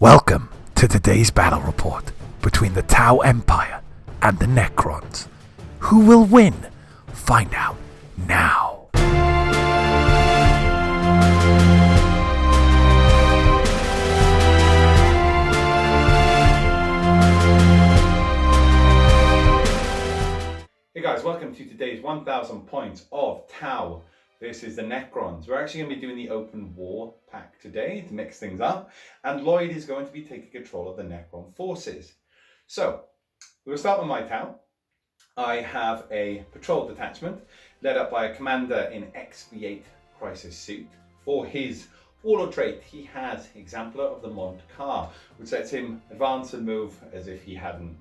Welcome to today's battle report between the Tau Empire and the Necrons. Who will win? Find out now. Hey guys, welcome to today's 1000 points of Tau. This is the Necrons. We're actually going to be doing the open war pack today to mix things up, and Lloyd is going to be taking control of the Necron forces. So, we'll start with my Tau. I have a patrol detachment led up by a commander in XV8 crisis suit. For his warlord trait, he has Exemplar of the Mont Car, which lets him advance and move as if he hadn't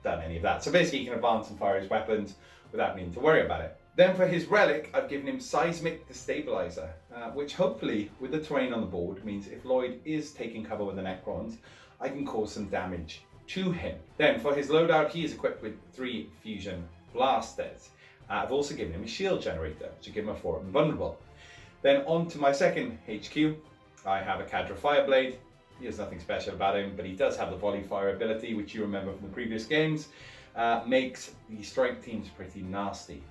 done any of that. So basically he can advance and fire his weapons without needing to worry about it. Then for his relic, I've given him Seismic Destabilizer, which hopefully with the terrain on the board means if Lloyd is taking cover with the Necrons, I can cause some damage to him. Then for his loadout, he is equipped with 3 fusion blasters. I've also given him a shield generator, which will give him a 4 invulnerable. Then on to my second HQ, I have a Cadra Fireblade. He has nothing special about him, but he does have the volley fire ability, which you remember from the previous games. Makes the strike teams pretty nasty.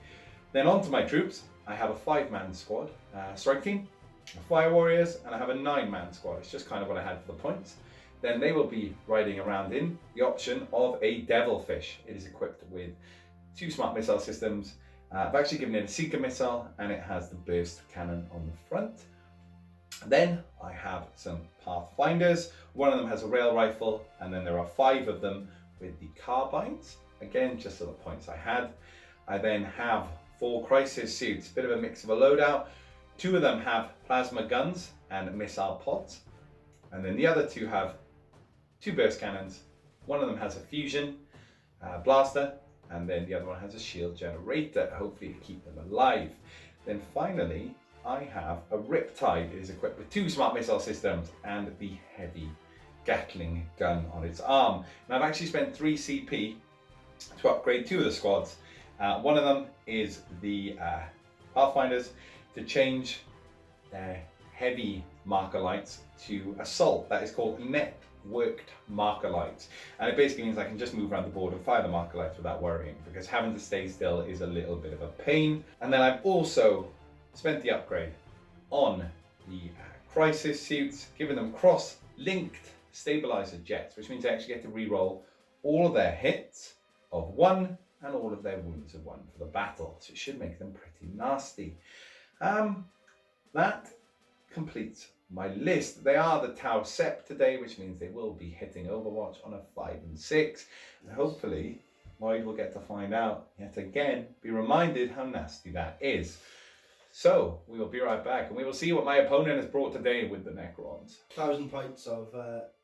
Then on to my troops, I have a 5-man squad, strike team, fire warriors, and I have a 9-man squad. It's just kind of what I had for the points. Then they will be riding around in the option of a Devilfish. It is equipped with 2 smart missile systems. I've actually given it a Seeker missile, and it has the burst cannon on the front. Then I have some Pathfinders. One of them has a rail rifle, and then there are 5 of them with the carbines. Again, just for the points I had. I then have 4 crisis suits, bit of a mix of a loadout. 2 of them have plasma guns and missile pods. And then the other 2 have 2 burst cannons. One of them has a fusion blaster, and then the other one has a shield generator, hopefully to keep them alive. Then finally, I have a Riptide. It is equipped with 2 smart missile systems and the heavy Gatling gun on its arm. And I've actually spent 3 CP to upgrade 2 of the squads. One of them is the Pathfinders to change their heavy marker lights to assault. That is called networked marker lights. And it basically means I can just move around the board and fire the marker lights without worrying, because having to stay still is a little bit of a pain. And then I've also spent the upgrade on the crisis suits, giving them cross-linked stabilizer jets, which means I actually get to re-roll all of their hits of 1 and all of their wounds of 1 for the battle. So it should make them pretty nasty. That completes my list. They are the Tau Sept today, which means they will be hitting Overwatch on a 5 and 6. And hopefully Lloyd will get to find out yet again, be reminded how nasty that is. So we will be right back, and we will see what my opponent has brought today with the Necrons. 1000 points of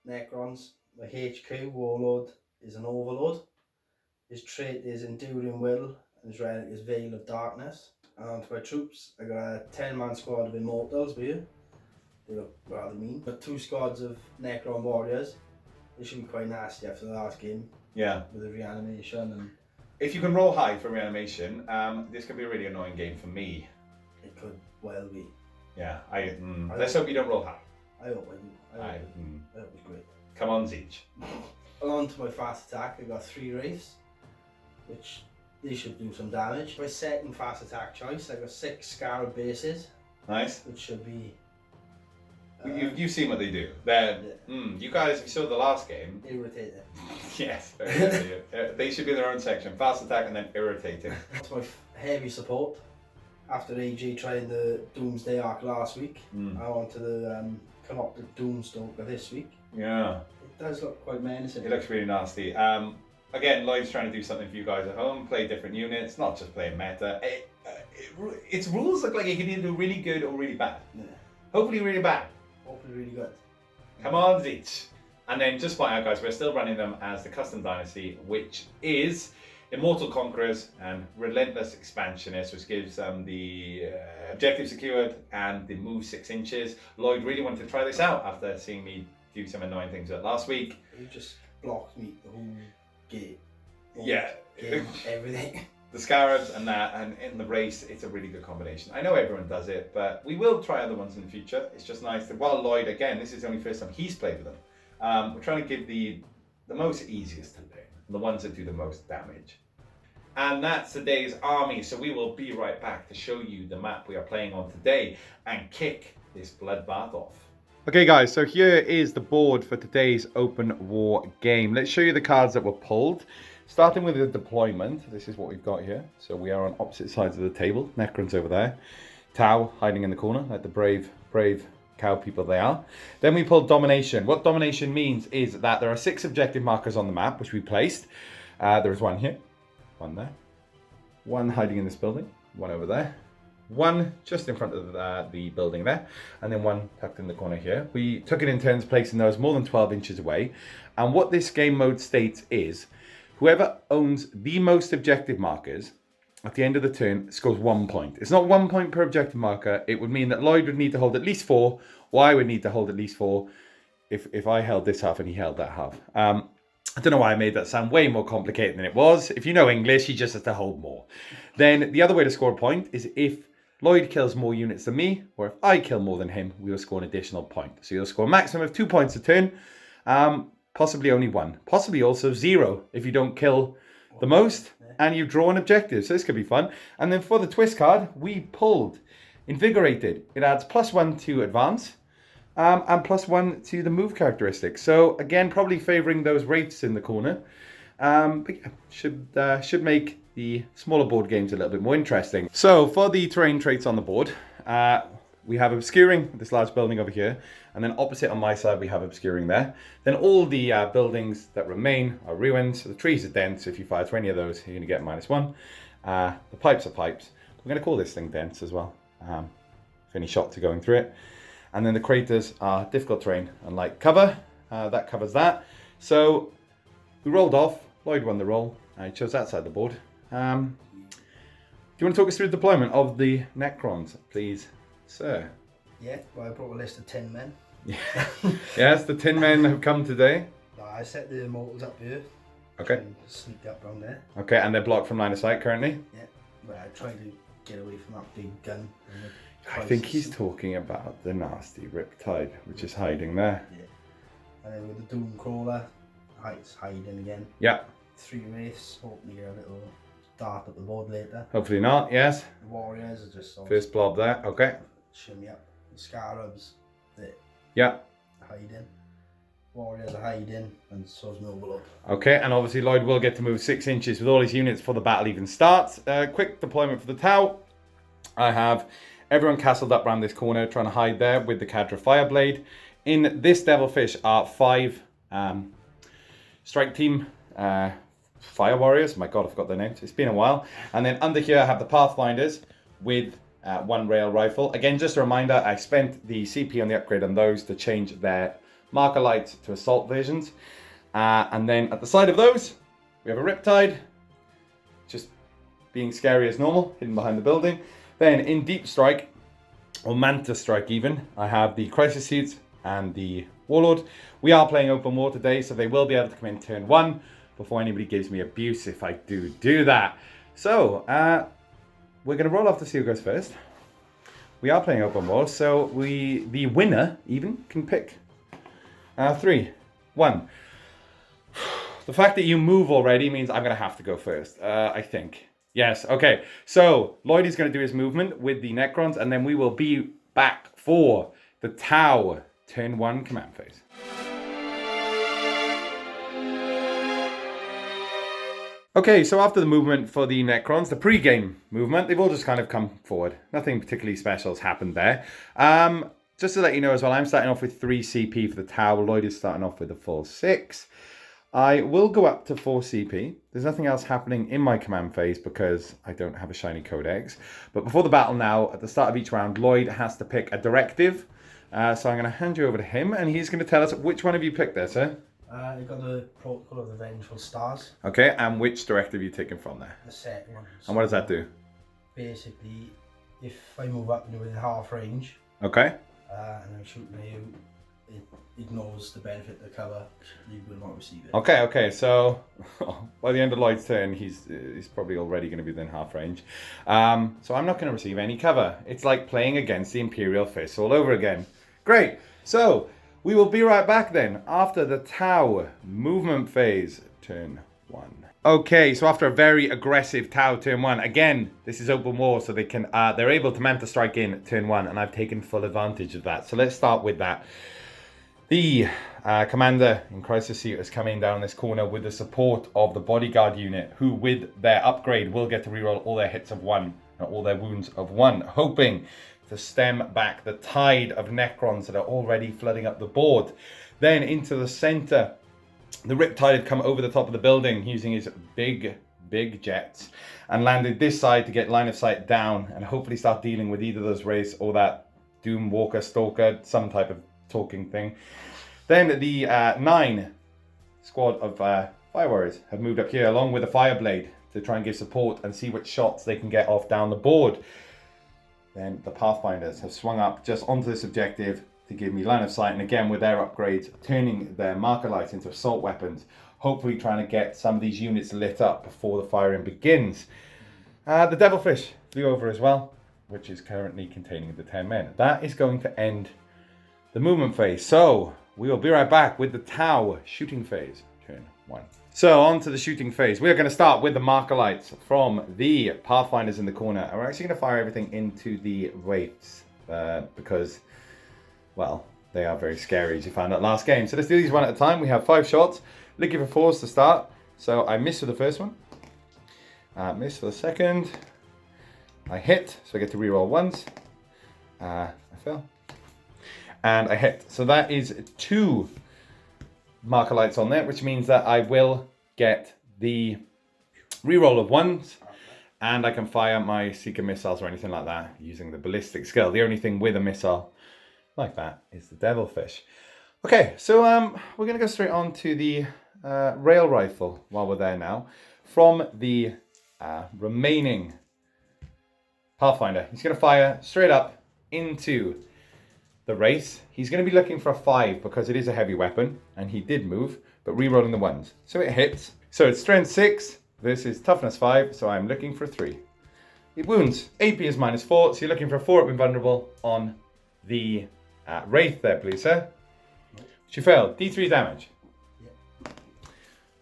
Necrons. My HQ Warlord is an Overlord. His trait is Enduring Will, and his relic is Veil of Darkness. And to my troops, I got a 10-man squad of Immortals here. They look rather mean. Got 2 squads of Necron Warriors. They should be quite nasty after the last game. Yeah. With the reanimation and... If you can roll high for reanimation, this could be a really annoying game for me. It could well be. Yeah, let's hope you don't roll high. I hope I do. I hope it's great. Come on, Zeech. On to my fast attack, I got 3 Wraiths, which they should do some damage. My second fast attack choice, I got 6 Scarab bases. Nice. Which should be... You've seen what they do. They're, you guys, if you saw the last game... Irritating. Yes, very they should be in their own section. Fast attack and then irritating. That's my heavy support. After AJ trying the Doomsday arc last week, I wanted to come up with Doomstalker this week. Yeah. It does look quite menacing. It looks really nasty. Again, Lloyd's trying to do something for you guys at home. Play different units, not just play meta. Its rules look like you can either do really good or really bad. Yeah. Hopefully really bad. Hopefully really good. Come on, Zeech. And then just point out, guys, we're still running them as the Custom Dynasty, which is Immortal Conquerors and Relentless Expansionists, which gives them the objective secured and the move 6 inches. Lloyd really wanted to try this out after seeing me do some annoying things last week. He just blocked me the whole game. Yeah. Everything. The Scarabs and that, and in the race, it's a really good combination. I know everyone does it, but we will try other ones in the future. It's just nice that while Lloyd, again, this is the only first time he's played with them. We're trying to give the most easiest to learn, the ones that do the most damage. And that's today's army, so we will be right back to show you the map we are playing on today and kick this bloodbath off. Okay guys, so here is the board for today's open war game. Let's show you the cards that were pulled. Starting with the deployment, this is what we've got here. So we are on opposite sides of the table. Necrons over there. Tau hiding in the corner, like the brave cow people they are. Then we pulled domination. What domination means is that there are 6 objective markers on the map, which we placed. There is one here. One there, one hiding in this building, one over there, one just in front of the building there, and then one tucked in the corner here. We took it in turns placing those more than 12 inches away. And what this game mode states is, whoever owns the most objective markers at the end of the turn scores 1 point. It's not 1 point per objective marker. It would mean that Lloyd would need to hold at least 4, or I would need to hold at least 4 if I held this half and he held that half. I don't know why I made that sound way more complicated than it was. If you know English, he just has to hold more. Then the other way to score a point is if Lloyd kills more units than me, or if I kill more than him, we will score an additional point. So you'll score a maximum of 2 points a turn, possibly only 1, possibly also 0 if you don't kill the most and you draw an objective. So this could be fun. And then for the twist card, we pulled Invigorated. It adds +1 to advance. And +1 to the move characteristics. So again, probably favouring those wraiths in the corner. But yeah, should make the smaller board games a little bit more interesting. So for the terrain traits on the board, we have obscuring this large building over here. And then opposite on my side, we have obscuring there. Then all the buildings that remain are ruins. So the trees are dense. So if you fire to any of those, you're going to get -1. The pipes are pipes. We're going to call this thing dense as well. If any shots are going through it. And then the craters are difficult terrain and light cover. That covers that. So we rolled off. Lloyd won the roll. I chose that side of the board. Do you want to talk us through the deployment of the Necrons, please, sir? Yeah, well, I brought a list of 10 men. Yes, the 10 men have come today. I set the immortals up here. Okay. And sneak up around there. Okay, and they're blocked from line of sight currently? Yeah, but I tried to get away from that big gun. I think he's talking about the nasty Riptide, which is hiding there. Yeah. And then with the Doomcrawler, it's hiding again. Yeah. 3 wraiths, hoping to get a little dart up the board later. Hopefully not, yes. The warriors are just first blob there, okay. Shimmy up. The scarabs, they're yeah. hiding. Warriors are hiding, and so's no overload. Okay, and obviously Lloyd will get to move 6 inches with all his units before the battle even starts. Quick deployment for the Tau. I have everyone castled up around this corner, trying to hide there with the Cadra Fireblade. In this Devilfish are 5 strike team fire warriors. My God, I forgot their names. It's been a while. And then under here I have the Pathfinders with 1 rail rifle. Again, just a reminder, I spent the CP on the upgrade on those to change their marker lights to assault versions. And then at the side of those, we have a Riptide, just being scary as normal, hidden behind the building. Then in Deep Strike, or Manta Strike even, I have the Crisis Suits and the Warlord. We are playing open war today, so they will be able to come in turn 1 before anybody gives me abuse if I do that. So, we're going to roll off to see who goes first. We are playing open war, so the winner even can pick 3, 1. The fact that you move already means I'm going to have to go first, I think. Yes, okay. So Lloyd is going to do his movement with the Necrons, and then we will be back for the Tau turn 1 command phase. Okay, so after the movement for the Necrons, the pre-game movement, they've all just kind of come forward. Nothing particularly special has happened there. Just to let you know as well, I'm starting off with 3 CP for the Tau. Lloyd is starting off with a full 6. I will go up to 4 CP. There's nothing else happening in my command phase because I don't have a shiny codex. But before the battle now, at the start of each round, Lloyd has to pick a directive. So I'm going to hand you over to him, and he's going to tell us which one have you picked there, sir? You've got the Protocol of the Vengeful Stars. Okay, and which directive are you taking from there? The second one. And what does that do? Basically, if I move up and you're within half range, okay, and I'm shooting at you, it ignores the benefit of the cover. You will not receive it. Okay. So by the end of Lloyd's turn, he's probably already going to be within half range. So I'm not going to receive any cover. It's like playing against the Imperial Fists all over again. Great. So We will be right back then after the Tau movement phase, turn 1. Okay, so after a very aggressive Tau turn 1, again, this is open war, so they're able to Manta strike in turn 1, and I've taken full advantage of that. So let's start with that. The commander in Crisis Suit is coming down this corner with the support of the bodyguard unit, who with their upgrade will get to reroll all their hits of 1 and all their wounds of 1, hoping to stem back the tide of Necrons that are already flooding up the board. Then into the center, the Riptide had come over the top of the building using his big jets and landed this side to get line of sight down and hopefully start dealing with either those Wraiths or that Doom Walker Stalker, some type of talking thing. Then the 9 squad of Fire Warriors have moved up here along with a Fireblade to try and give support and see which shots they can get off down the board. Then the Pathfinders have swung up just onto this objective to give me line of sight, and again with their upgrades, turning their marker lights into assault weapons, hopefully trying to get some of these units lit up before the firing begins. The Devilfish flew over as well, which is currently containing the 10 men. That is going to end the movement phase. So we will be right back with the Tau shooting phase, turn 1. So on to the shooting phase. We are going to start with the marker lights from the Pathfinders in the corner. And we're actually going to fire everything into the Wraiths because, well, they are very scary, as you found out last game. So let's do these one at a time. We have 5 shots. Looking for 4s to start. So I missed for the first one. Missed for the second. I hit, so I get to reroll 1s. I fail. And I hit. So that is 2 marker lights on there, which means that I will get the reroll of 1s, and I can fire my Seeker missiles or anything like that using the ballistic skill. The only thing with a missile like that is the Devilfish. Okay, so we're going to go straight on to the rail rifle while we're there now. From the remaining Pathfinder, he's going to fire straight up into the Wraith. He's going to be looking for a 5 because it is a heavy weapon, and he did move, but re-rolling the 1s. So it hits. So it's strength 6 versus toughness 5, so I'm looking for 3. It wounds. AP is -4, so you're looking for a 4 up invulnerable on the Wraith there, please, sir. She failed. D3 damage.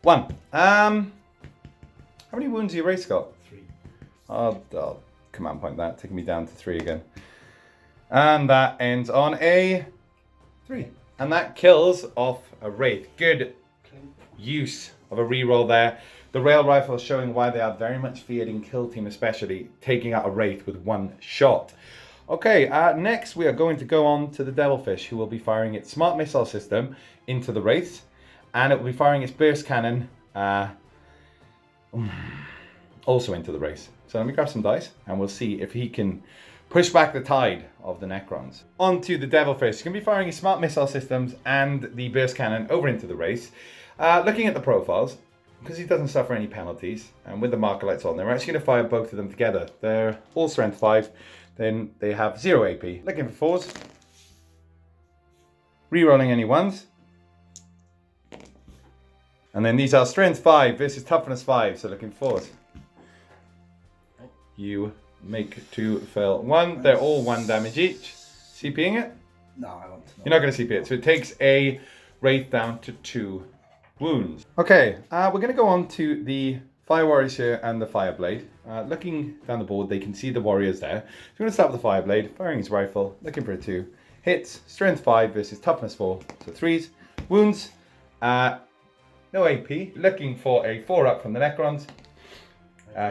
1. How many wounds have your Wraith got? 3. I'll command point that, taking me down to 3 again. And that ends on a 3. And that kills off a Wraith. Good use of a reroll there. The rail rifle is showing why they are very much feared in Kill Team, especially taking out a Wraith with 1 shot. Okay, next we are going to go on to the Devilfish, who will be firing its smart missile system into the Wraiths. And it will be firing its burst cannon also into the Wraiths. So let me grab some dice and we'll see if he can push back the tide of the Necrons. On to the Devilfish. He's going to be firing his smart missile systems and the burst cannon over into the Wraiths. Looking at the profiles, because he doesn't suffer any penalties, and with the marker lights on, they're actually going to fire both of them together. They're all strength 5, then they have 0 AP. Looking for 4s. Rerolling any 1s. And then these are strength 5 versus toughness 5, so looking for 4s. You make 2 fail 1. They're all 1 damage each. CPing it? No, I want to know. You're not going to CP it. So it takes a Wraith down to 2 wounds. Okay, we're going to go on to the Fire Warriors here and the Fireblade. Looking down the board, they can see the warriors there. So we're going to start with the Fireblade, firing his rifle, looking for a 2. Hits, strength 5 versus toughness 4, so 3s. Wounds, no AP. Looking for a 4 up from the Necrons.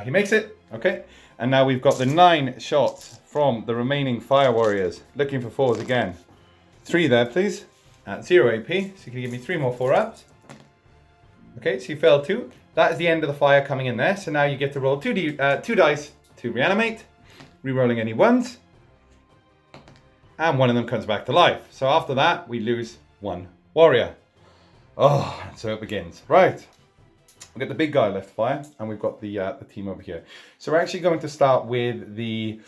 He makes it, okay. And now we've got the 9 shots from the remaining Fire Warriors. Looking for 4s again. 3 there, please. At 0 AP, so you can give me 3 more 4-ups. Okay, so you failed 2. That is the end of the fire coming in there. So now you get to roll 2 dice to reanimate. Rerolling any 1s. And one of them comes back to life. So after that, we lose 1 warrior. Oh, so it begins. Right. We've got the big guy left to fire, and we've got the team over here. So we're actually going to start with the...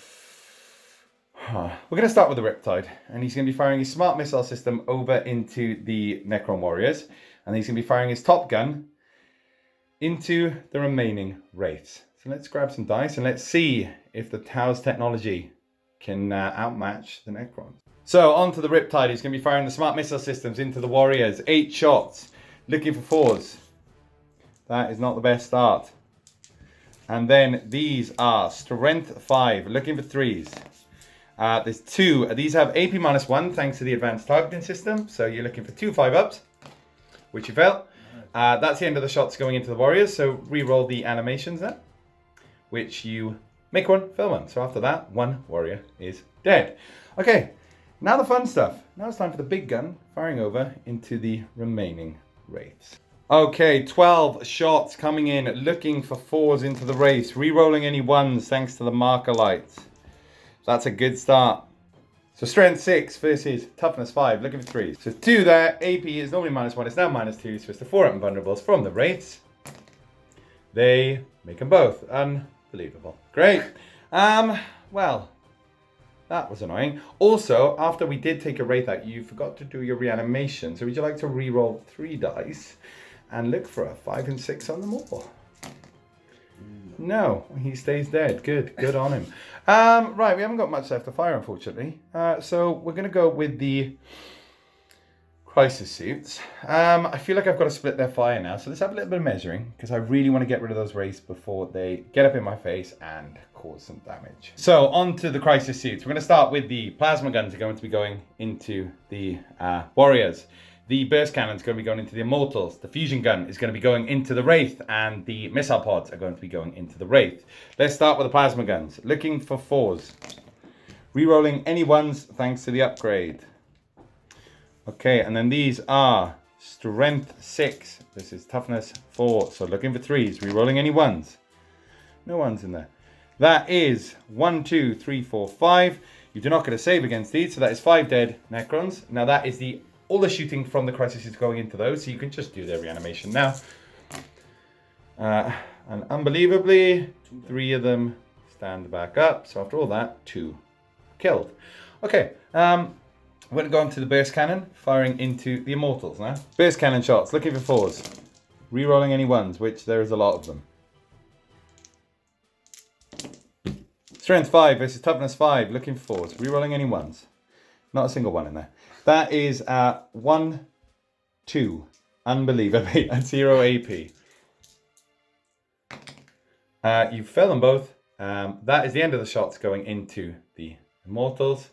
We're going to start with the Riptide, and he's going to be firing his smart missile system over into the Necron warriors, and he's going to be firing his top gun into the remaining Wraiths. So let's grab some dice, and let's see if the Tau's technology can outmatch the Necrons. So on to the Riptide. He's going to be firing the smart missile systems into the warriors. 8 shots. Looking for 4s. That is not the best start. And then these are strength 5. Looking for 3s. There's 2. These have AP -1 thanks to the advanced targeting system. So you're looking for 2 5-ups, which you fail. That's the end of the shots going into the warriors. So re-roll the animations then, which you make 1, fail 1. So after that, 1 warrior is dead. Okay, now the fun stuff. Now it's time for the big gun firing over into the remaining wraiths. Okay, 12 shots coming in, looking for 4s into the wraiths. Re-rolling any 1s thanks to the marker lights. That's a good start. So strength 6 versus toughness 5, looking for 3s. So 2 there, AP is normally -1, it's now -2, so it's the 4 invulnerables from the wraiths. They make them both. Unbelievable. Great. Well, that was annoying. Also, after we did take a wraith out, you forgot to do your reanimation. So would you like to re-roll 3 dice and look for a 5 and 6 on them all? No, he stays dead. Good on him. Right, we haven't got much left to fire, unfortunately. So we're going to go with the crisis suits. I feel like I've got to split their fire now, so let's have a little bit of measuring, because I really want to get rid of those wraiths before they get up in my face and cause some damage. So on to the crisis suits. We're going to start with the plasma guns are going to be going into the warriors. The burst cannon is going to be going into the immortals. The fusion gun is going to be going into the wraith, and the missile pods are going to be going into the wraith. Let's start with the plasma guns. Looking for 4s. Rerolling any 1s thanks to the upgrade. Okay, and then these are strength 6. This is toughness 4. So looking for 3s. Rerolling any 1s. No 1s in there. That is 1, 2, 3, 4, 5. You do not get a save against these, so that is 5 dead Necrons. Now that is all the shooting from the crisis is going into those, so you can just do their reanimation now. And unbelievably, 3 of them stand back up. So after all that, 2 killed. Okay, we're going to go on to the burst cannon, firing into the immortals now. Burst cannon shots, looking for 4s. Rerolling any 1s, which there is a lot of them. Strength 5 versus toughness 5, looking for 4s. Rerolling any 1s. Not a single 1 in there. That is 1, 2. Unbelievably. At 0 AP. You fail them both. That is the end of the shots going into the immortals.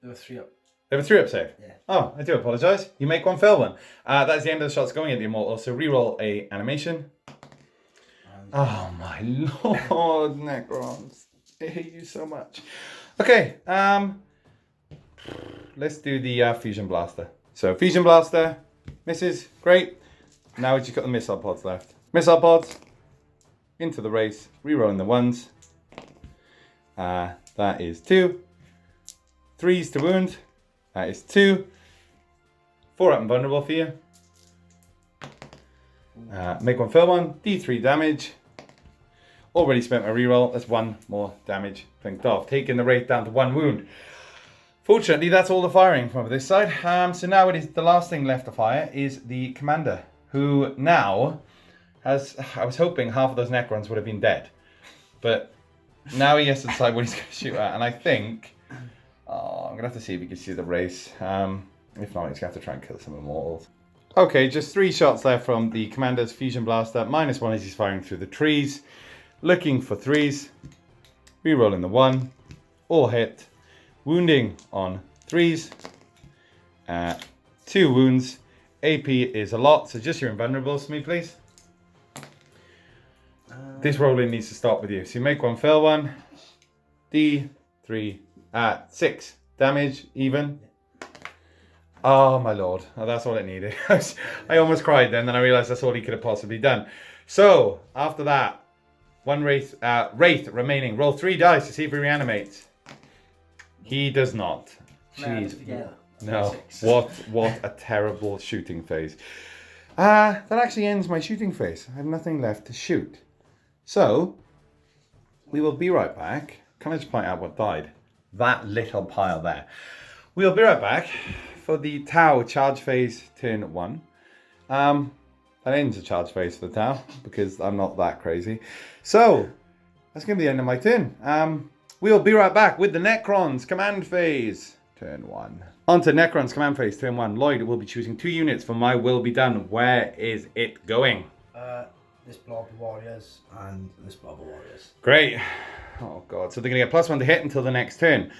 There were 3 up. There were 3 up save? Yeah. Oh, I do apologise. You make 1, fail 1. That is the end of the shots going at the immortals. So reroll a animation. Oh my lord, Necrons. I hate you so much. Okay, let's do the fusion blaster. So fusion blaster, misses, great. Now we just got the missile pods left. Missile pods, into the race, rerolling the 1s. That is 2. 3s to wound, that is 2. 4 up and vulnerable for you. Make 1 fail 1, D3 damage. Already spent my reroll, that's 1 more damage clinked off, taking the wraith down to 1 wound. Fortunately, that's all the firing from this side. So now it is the last thing left to fire is the commander, who now has, I was hoping half of those Necrons would have been dead. But now he has to decide what he's going to shoot at. And I think, I'm going to have to see if he can see the race. If not, he's going to have to try and kill some immortals. Okay, just 3 shots there from the commander's fusion blaster. -1 as he's firing through the trees. Looking for 3s. Rerolling the 1. All hit. Wounding on 3s. 2 wounds. AP is a lot, so just your invulnerables for me, please. This rolling needs to stop with you. So you make 1, fail 1. D3 at 6 damage even. Oh my lord, oh, that's all it needed. I almost cried then I realized that's all he could have possibly done. So after that, 1 wraith remaining. Roll 3 dice to see if he reanimates. He does not. Jeez. No. What a terrible shooting phase. That actually ends my shooting phase. I have nothing left to shoot. So we will be right back. Can I just point out what died? That little pile there. We'll be right back for the Tau charge phase turn 1. That ends the charge phase for the Tau because I'm not that crazy. So that's going to be the end of my turn. We'll be right back with the Necrons command phase Turn 1. On to Necron's command phase, turn 1. Lloyd will be choosing 2 units for my will be done. Where is it going? This blob of warriors and this blob of warriors. Great. Oh god, so they're going to get +1 to hit until the next turn.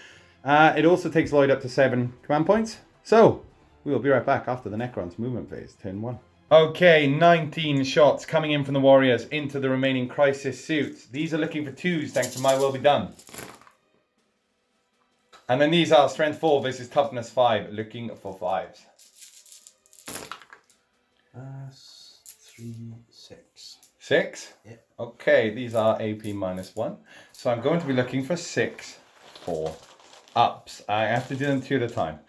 It also takes Lloyd up to 7 command points. So, we will be right back after the Necron's movement phase, turn 1. Okay, 19 shots coming in from the warriors into the remaining crisis suits. These are looking for 2s thanks to my will be done. And then these are strength 4 versus toughness 5, looking for 5s. 3, 6. 6? Yeah. Okay, these are AP -1. So I'm going to be looking for 6 4 ups. I have to do them 2 at a time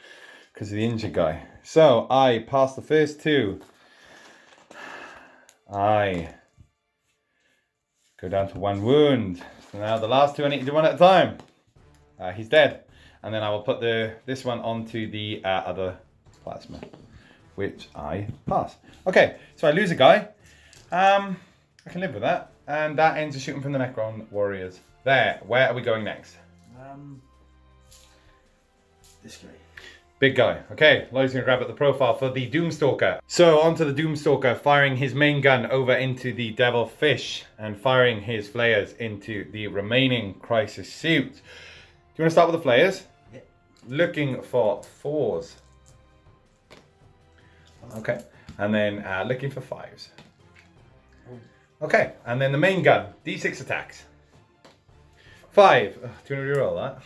because of the injured guy. So I pass the first 2. I go down to 1 wound. So now the last 2 I need to do 1 at a time. He's dead. And then I will put this one onto the other plasma, which I pass. Okay, so I lose a guy. I can live with that. And that ends the shooting from the Necron warriors. There, where are we going next? This guy. Big guy. Okay, Lloyd's going to grab at the profile for the Doomstalker. So onto the Doomstalker, firing his main gun over into the Devil Fish and firing his flayers into the remaining crisis suit. Do you want to start with the flayers? Yeah. Looking for 4s. Okay, and then looking for 5s. Okay, and then the main gun, D6 attacks. 5. Oh, do you want to reroll that?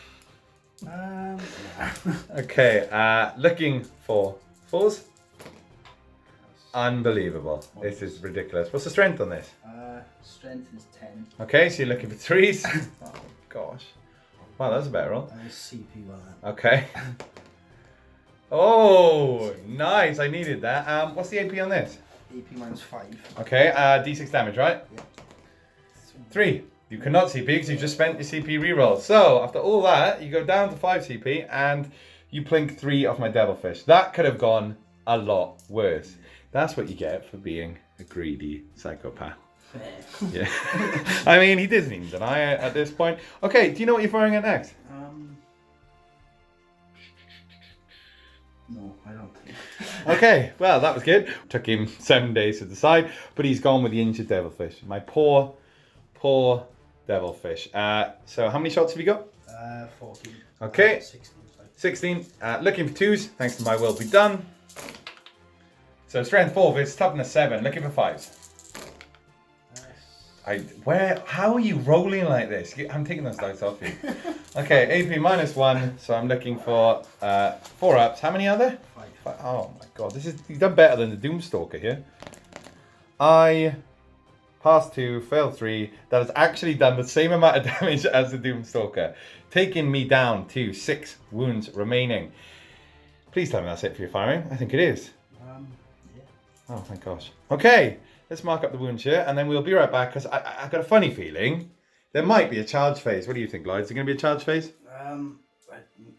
Okay, looking for 4s. Unbelievable. This is ridiculous. What's the strength on this? Strength is 10. Okay, so you're looking for 3s. Oh gosh. Wow, that's a better roll. CP one. Okay. Oh, nice. I needed that. What's the AP on this? AP -5. Okay, D6 damage, right? Yeah. 3. You cannot CP because you just spent your CP reroll. So, after all that, you go down to 5 CP and you plink 3 off my Devilfish. That could have gone a lot worse. That's what you get for being a greedy psychopath. Yeah. I mean, he doesn't even deny it at this point. Okay, do you know what you're firing at next? No, I don't think. Okay, well, that was good. Took him 7 days to decide, but he's gone with the injured Devilfish. My poor Devilfish. So how many shots have you got? 14. Okay. 16. 16. Looking for 2s, thanks to my will be done. So strength 4 versus toughness 7. Looking for 5s. How are you rolling like this? I'm taking those dice off you. Okay, AP -1, so I'm looking for 4 ups. How many are there? 5. Oh my god, you've done better than the Doomstalker here. I passed 2, failed 3. That has actually done the same amount of damage as the Doomstalker, taking me down to 6 wounds remaining. Please tell me that's it for your firing. I think it is. Yeah. Oh my gosh. Okay, let's mark up the wounds here, and then we'll be right back, because I've got a funny feeling there might be a charge phase. What do you think, Lloyd? Is it going to be a charge phase?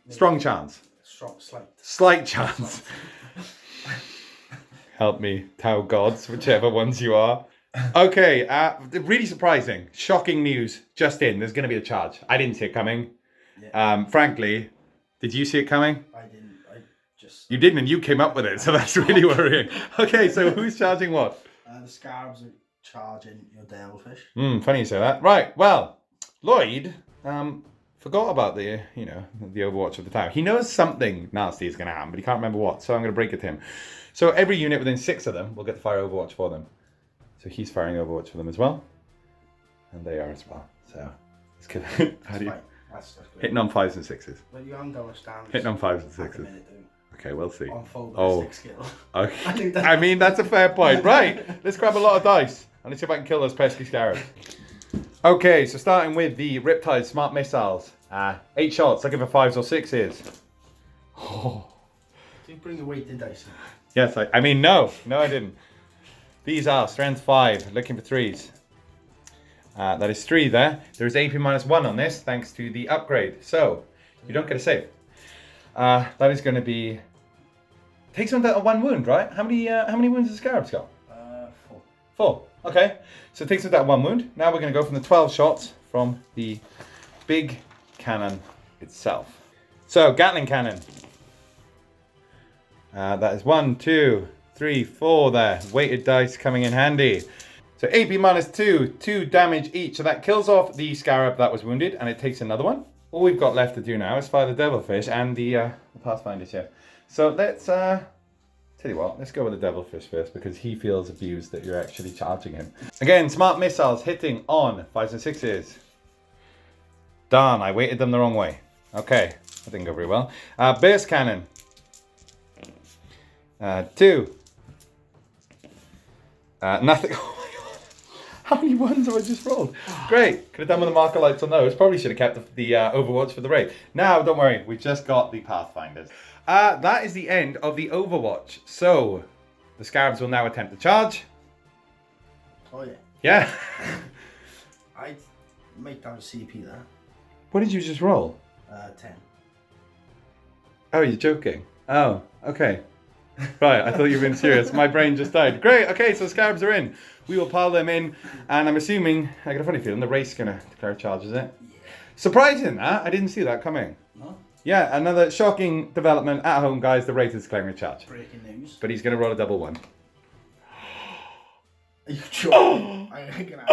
Strong chance. Slight chance. Help me, Tau gods, whichever ones you are. Okay, really surprising, shocking news just in. There's going to be a charge. I didn't see it coming. Yeah. Frankly, did you see it coming? I didn't. You didn't, and you came up with it, so that's really worrying. Okay, so who's charging what? The Scarabs are charging your Devilfish. Funny you say that. Right, well, Lloyd forgot about the Overwatch of the Tower. He knows something nasty is going to happen, but he can't remember what, so I'm going to break it to him. So every unit within 6 of them will get to fire Overwatch for them. So he's firing Overwatch for them as well. And they are as well. So it's good. How do you... That's good. Hitting on 5s and 6s. But you haven't got stands. Hitting on 5s and 6s. Okay, we'll see. On full 6 skill. Okay. I mean, that's a fair point. Right, let's grab a lot of dice. And let's see if I can kill those pesky scarabs. Okay, so starting with the Riptide Smart Missiles. 8 shots, looking for 5s or 6s. Oh. Do you bring a weighted dice in? Yes, I mean, no, I didn't. These are strength 5, looking for 3s. That is 3 there. There is AP -1 on this, thanks to the upgrade. So, you don't get a save. That is going to be... Takes on that 1 wound, right? How many wounds does the Scarab's got? 4. 4. Okay. So it takes us that 1 wound. Now we're going to go from the 12 shots from the big cannon itself. So, Gatling cannon. That is 1, 2, 3, 4 there. Weighted dice coming in handy. So AP minus 2, 2 damage each. So that kills off the scarab that was wounded, and it takes another one. All we've got left to do now is fire the devilfish and the pathfinders here. So let's tell you what, let's go with the devilfish first because he feels abused that you're actually charging him. Again, smart missiles hitting on 5s and 6s. Darn, I weighted them the wrong way. Okay, that didn't go very well. Burst cannon. 2. Nothing. Oh my god. How many ones have I just rolled? Great. Could have done with the marker lights on those. Probably should have kept the Overwatch for the raid. Now, don't worry. We've just got the Pathfinders. That is the end of the Overwatch. So, the Scarabs will now attempt to charge. Oh yeah. Yeah. I might have a CP there. What did you just roll? 10. Oh, you're joking. Oh, okay. Right, I thought you were being serious. My brain just died. Great, okay, so Scarabs are in. We will pile them in, and I'm assuming, I got a funny feeling, the race is going to declare a charge, is it? Yeah. Surprising that, I didn't see that coming. No? Yeah, another shocking development at home, guys. The race is declaring a charge. Breaking news. But he's going to roll a double 1. Are you joking? I'm gonna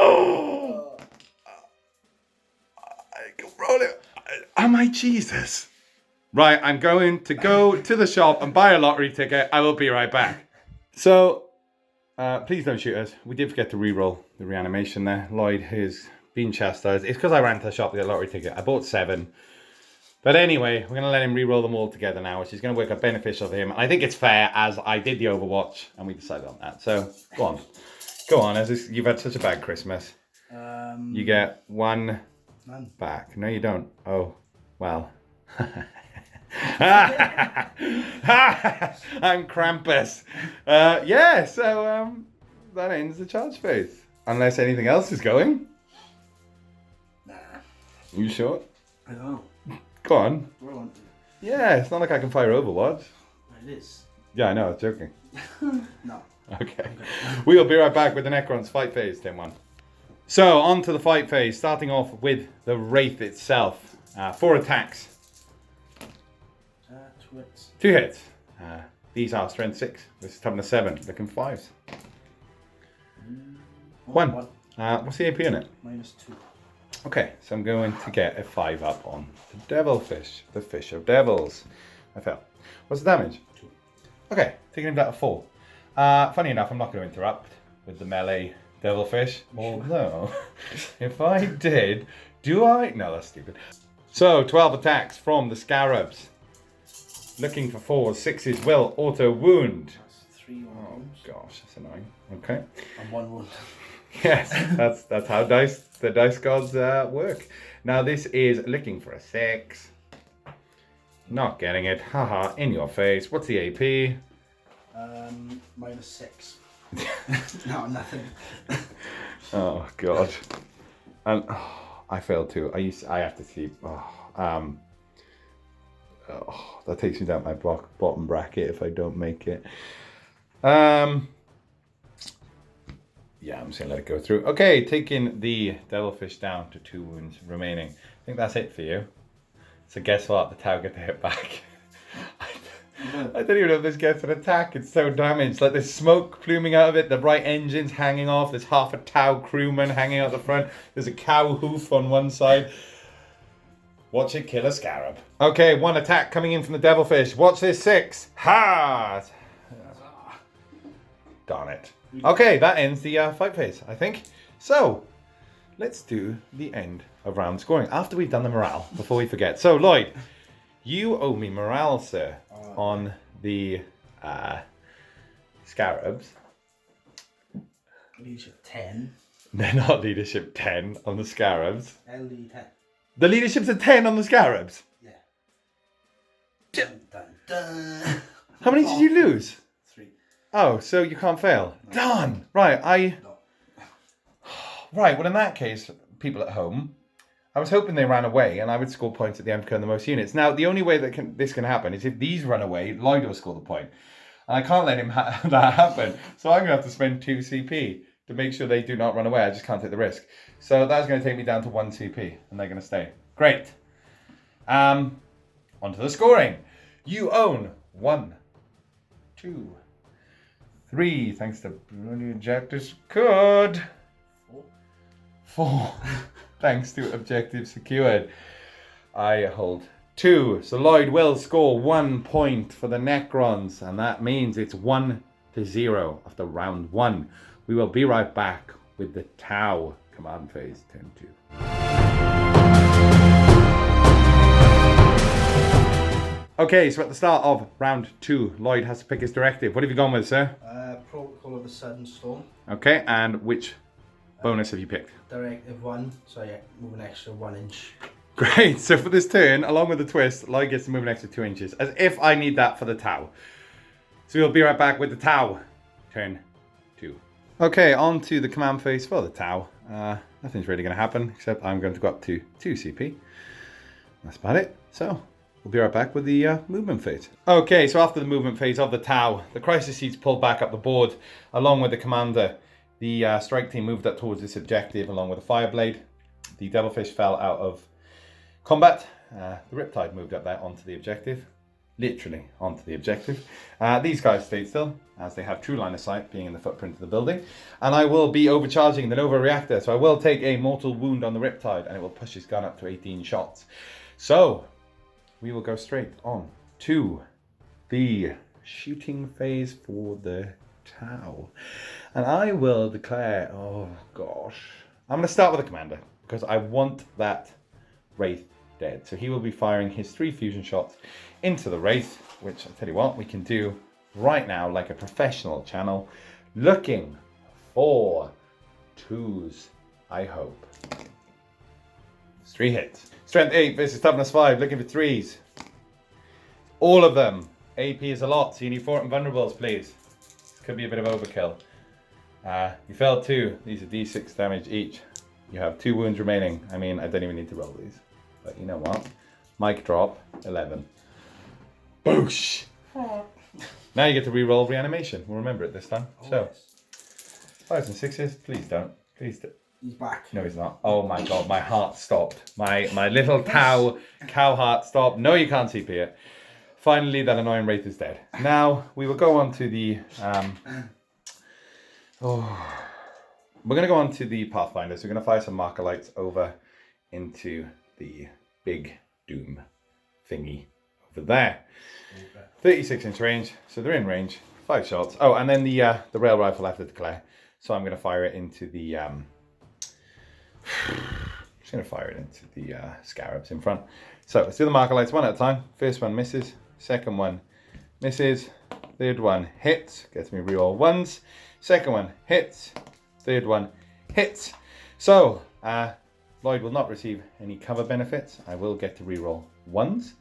I can roll it. Am I Jesus? Right, I'm going to go to the shop and buy a lottery ticket. I will be right back. So, please don't shoot us. We did forget to re-roll the reanimation there. Lloyd has been chastised. It's because I ran to the shop to get a lottery ticket. I bought 7. But anyway, we're going to let him re-roll them all together now, which is going to work out beneficial for him. I think it's fair as I did the Overwatch and we decided on that. So, go on. Go on, as you've had such a bad Christmas. You get 1 none. back. No, you don't. Oh, well. I'm Krampus. Yeah, so that ends the charge phase. Unless anything else is going. Nah. You sure? I don't know. Go on. Do I want to? Yeah, it's not like I can fire Overwatch. It is. Yeah, I know, I was joking. No. Okay. We will be right back with the Necrons fight phase, Tim 1. So, on to the fight phase, starting off with the Wraith itself. 4 attacks. 2 hits. 2 hits. These are strength 6. This is toughness 7. Looking 5s. 1. What's the AP in it? -2. Okay, so I'm going to get a 5 up on the Devilfish. The Fish of Devils. I failed. What's the damage? 2. Okay, taking him down to 4. Funny enough, I'm not going to interrupt with the melee Devilfish. Although, if I did, do I? No, that's stupid. So, 12 attacks from the Scarabs. Looking for 4s. 6s will auto wound. That's 3 wounds. Oh gosh, that's annoying. Okay. And 1 wound. Yes, that's how the dice gods work. Now this is looking for a 6. Not getting it. Haha, in your face. What's the AP? -6. No, nothing. Oh god. And I failed too. I have to sleep. That takes me down my bottom bracket if I don't make it. Yeah, I'm just gonna let it go through. Okay, taking the Devilfish down to 2 wounds remaining. I think that's it for you. So guess what? The Tau get to hit back. I don't even know if this gets an attack. It's so damaged. Like there's smoke pluming out of it. The right engine's hanging off. There's half a Tau crewman hanging out the front. There's a cow hoof on one side. Watch it kill a Scarab. Okay, 1 attack coming in from the Devilfish. Watch this 6. Ha! Darn it. Okay, that ends the fight phase, I think. So, let's do the end of round scoring after we've done the morale, before we forget. So, Lloyd, you owe me morale, sir, on the Scarabs. Leadership 10. They're not leadership 10 on the Scarabs. LD 10. The leadership's a 10 on the Scarabs? Yeah. Dun, dun, dun. How many did you lose? 3. Oh, so you can't fail. No. Done. Right, No. Right, well in that case, people at home, I was hoping they ran away and I would score points at the end for killing the most units. Now, the only way that this can happen is if these run away, Lloyd will score the point. And I can't let him that happen. So I'm going to have to spend 2 CP to make sure they do not run away. I just can't take the risk. So that's going to take me down to 1 CP and they're going to stay. Great. On onto the scoring. You own 1, 2, 3, thanks to bloody objectives secured. 4, thanks to objectives secured. I hold 2. So Lloyd will score 1 point for the Necrons, and that means it's 1-0 after round 1. We will be right back with the Tau command phase turn 2. Okay, so at the start of round 2, Lloyd has to pick his directive. What have you gone with, sir? Protocol of the Sudden Storm. Okay, and which bonus have you picked? Directive 1, so yeah, move an extra 1 inch. Great, so for this turn, along with the twist, Lloyd gets to move an extra 2 inches, as if I need that for the Tau. So we'll be right back with the Tau, turn 2. Okay, on to the command phase for the Tau. Nothing's really going to happen, except I'm going to go up to 2 CP. That's about it. So we'll be right back with the movement phase. Okay, so after the movement phase of the Tau, the crisis seats pulled back up the board, along with the commander. The strike team moved up towards this objective, along with the Fireblade. The Devilfish fell out of combat. The Riptide moved up there onto the objective. Literally onto the objective. These guys stayed still, as they have true line of sight, being in the footprint of the building. And I will be overcharging the Nova Reactor, so I will take a mortal wound on the Riptide, and it will push his gun up to 18 shots. So we will go straight on to the shooting phase for the Tau. And I will declare, oh gosh, I'm going to start with the commander, because I want that Wraith dead. So he will be firing his 3 fusion shots into the Wraith, which I'll tell you what, we can do right now like a professional channel, looking for 2s, I hope. 3 hits. Strength 8 versus toughness 5, looking for 3s. All of them. AP is a lot, so you need 4 invulnerables, please. This could be a bit of overkill. You failed 2. These are D6 damage each. You have 2 wounds remaining. I mean, I don't even need to roll these. But you know what? Mic drop, 11. Boosh! Now you get to re-roll reanimation. We'll remember it this time. Oh, so, yes. 5s and 6s, please don't. Please don't. He's back. No, he's not. Oh my god, my heart stopped. My little cow heart stopped. No, you can't CP it. Finally, that annoying Wraith is dead. Now, we will go on to the... we're going to go on to the Pathfinder. So we're going to fire some marker lights over into the big Doom thingy over there. 36-inch range. So they're in range. 5 shots. Oh, and then the rail rifle I have to declare. So I'm going to fire it into the... just going to fire it into the scarabs in front. So let's do the marker lights one at a time. First one misses. Second one misses. Third one hits. Gets me reroll 1s. Second one hits. Third one hits. So Lloyd will not receive any cover benefits. I will get to reroll 1s.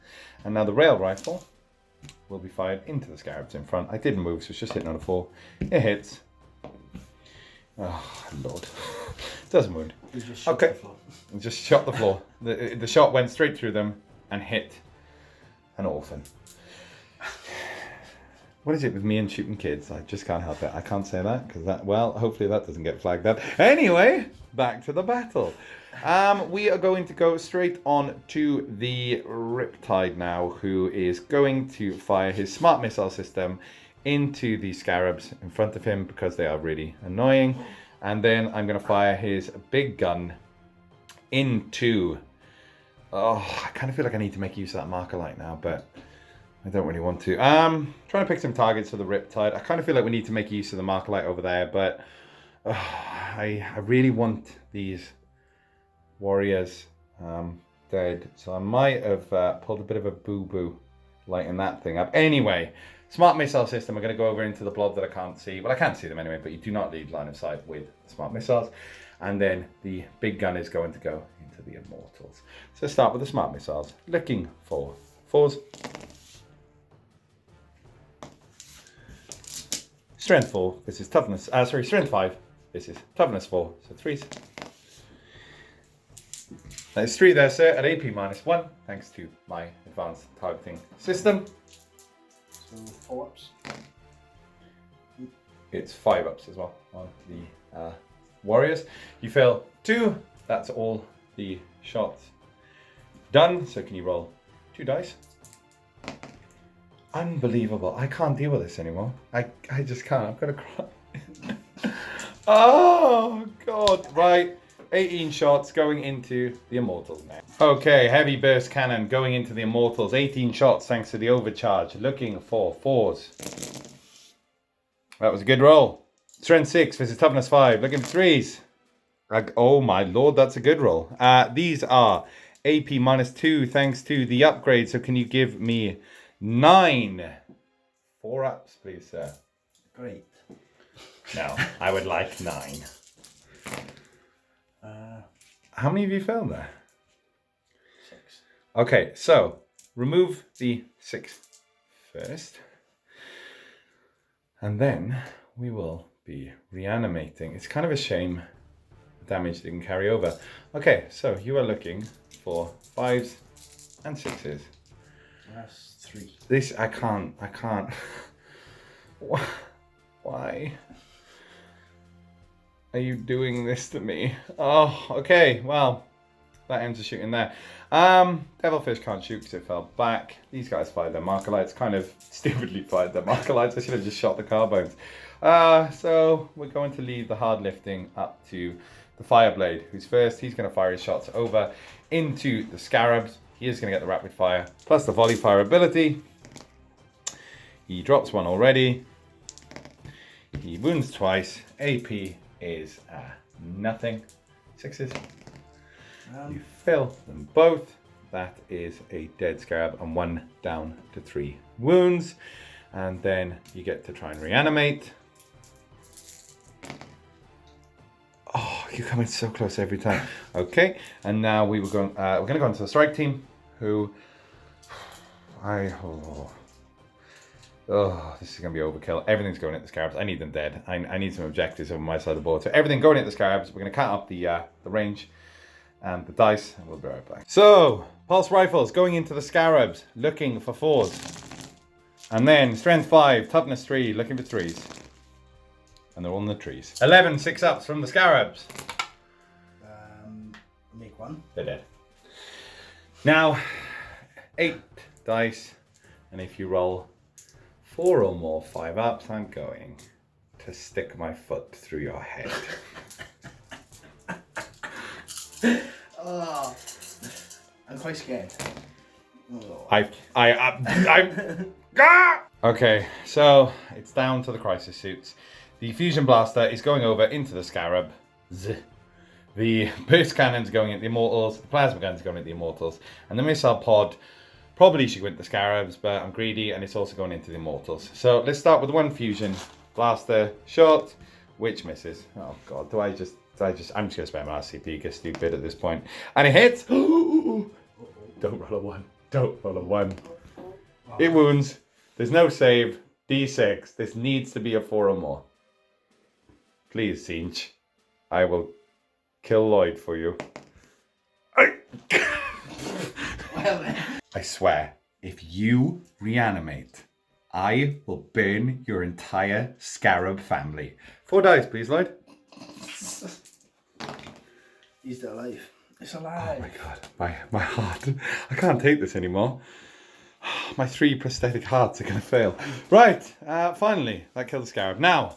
And now the rail rifle will be fired into the scarabs in front. I didn't move, so it's just hitting on a 4. It hits. Oh, Lord. Doesn't wound. Okay. And just shot the floor. The shot went straight through them and hit an orphan. What is it with me and shooting kids? I just can't help it. I can't say that because that, well, hopefully that doesn't get flagged up. Anyway, back to the battle. We are going to go straight on to the Riptide now, who is going to fire his smart missile system into the scarabs in front of him because they are really annoying. And then I'm going to fire his big gun into... Oh, I kind of feel like I need to make use of that marker light now, but I don't really want to. Trying to pick some targets for the Riptide. I kind of feel like we need to make use of the marker light over there, but I really want these warriors dead. So I might have pulled a bit of a boo-boo lighting that thing up. Anyway, smart missile system. We're going to go over into the blob that I can't see. Well, I can't see them anyway, but you do not need line of sight with smart missiles. And then the big gun is going to go into the Immortals. So let's start with the smart missiles. Looking for 4s. Strength 4. This is toughness. Strength 5. This is toughness 4. So 3s. There's 3 there, sir, at AP -1, thanks to my advanced targeting system. So 4 ups. It's 5 ups as well on the warriors. You fail 2. That's all the shots done. So can you roll 2 dice? Unbelievable. I can't deal with this anymore. I just can't. I'm going to cry. Oh, God. Right. 18 shots going into the Immortals now. Okay, heavy burst cannon going into the Immortals. 18 shots thanks to the overcharge. Looking for 4s. That was a good roll. Strength 6 versus toughness 5. Looking for 3s. Oh my lord, that's a good roll. These are AP -2 thanks to the upgrade. So can you give me 9 4-ups, please, sir? Great. No, I would like 9. How many have you found there? 6. Okay, so remove the 6 first. And then we will be reanimating. It's kind of a shame the damage didn't carry over. Okay, so you are looking for 5s and 6s. That's 3. This, I can't. Why are you doing this to me? Oh, okay, well, that ends the shooting there. Devilfish can't shoot because it fell back. These guys fired their marker lights, kind of stupidly fired their marker lights. I should have just shot the carbones. So we're going to leave the hard lifting up to the Fireblade, who's first. He's going to fire his shots over into the Scarabs. He is going to get the rapid fire, plus the volley fire ability. He drops one already. He wounds twice. AP is nothing. 6s. You fill them both. That is a dead Scarab and 1 down to 3 wounds. And then you get to try and reanimate. Oh, you come in so close every time. Okay, and now we're going to go into the strike team, who this is going to be overkill. Everything's going at the Scarabs. I need them dead. I need some objectives on my side of the board. So everything going at the Scarabs. We're going to cut up the range and the dice, and we'll be right back. So, pulse rifles going into the Scarabs, looking for 4s. And then strength 5, toughness 3, looking for 3s. And they're on the trees. 11 6-ups from the Scarabs. Make 1. They're dead. Now, 8 dice, and if you roll 4 or more 5-ups, I'm going to stick my foot through your head. Oh, I'm quite scared. Oh. Okay, so it's down to the crisis suits. The fusion blaster is going over into the Scarab. The burst cannon's going at the Immortals. The plasma gun's going at the Immortals. And the missile pod probably should go into the Scarabs, but I'm greedy and it's also going into the Immortals. So let's start with one fusion blaster shot, which misses. Oh god, I'm just going to spam my RCP, get stupid at this point. And it hits! Don't roll a 1. Don't roll a 1. It wounds. There's no save. D6. This needs to be a 4 or more. Please, Sinch. I will kill Lloyd for you. I swear, if you reanimate, I will burn your entire Scarab family. 4 dice, please, Lloyd. He's still alive. It's alive. Oh my god, my heart. I can't take this anymore. My 3 prosthetic hearts are going to fail. Right, finally, that killed the Scarab. Now,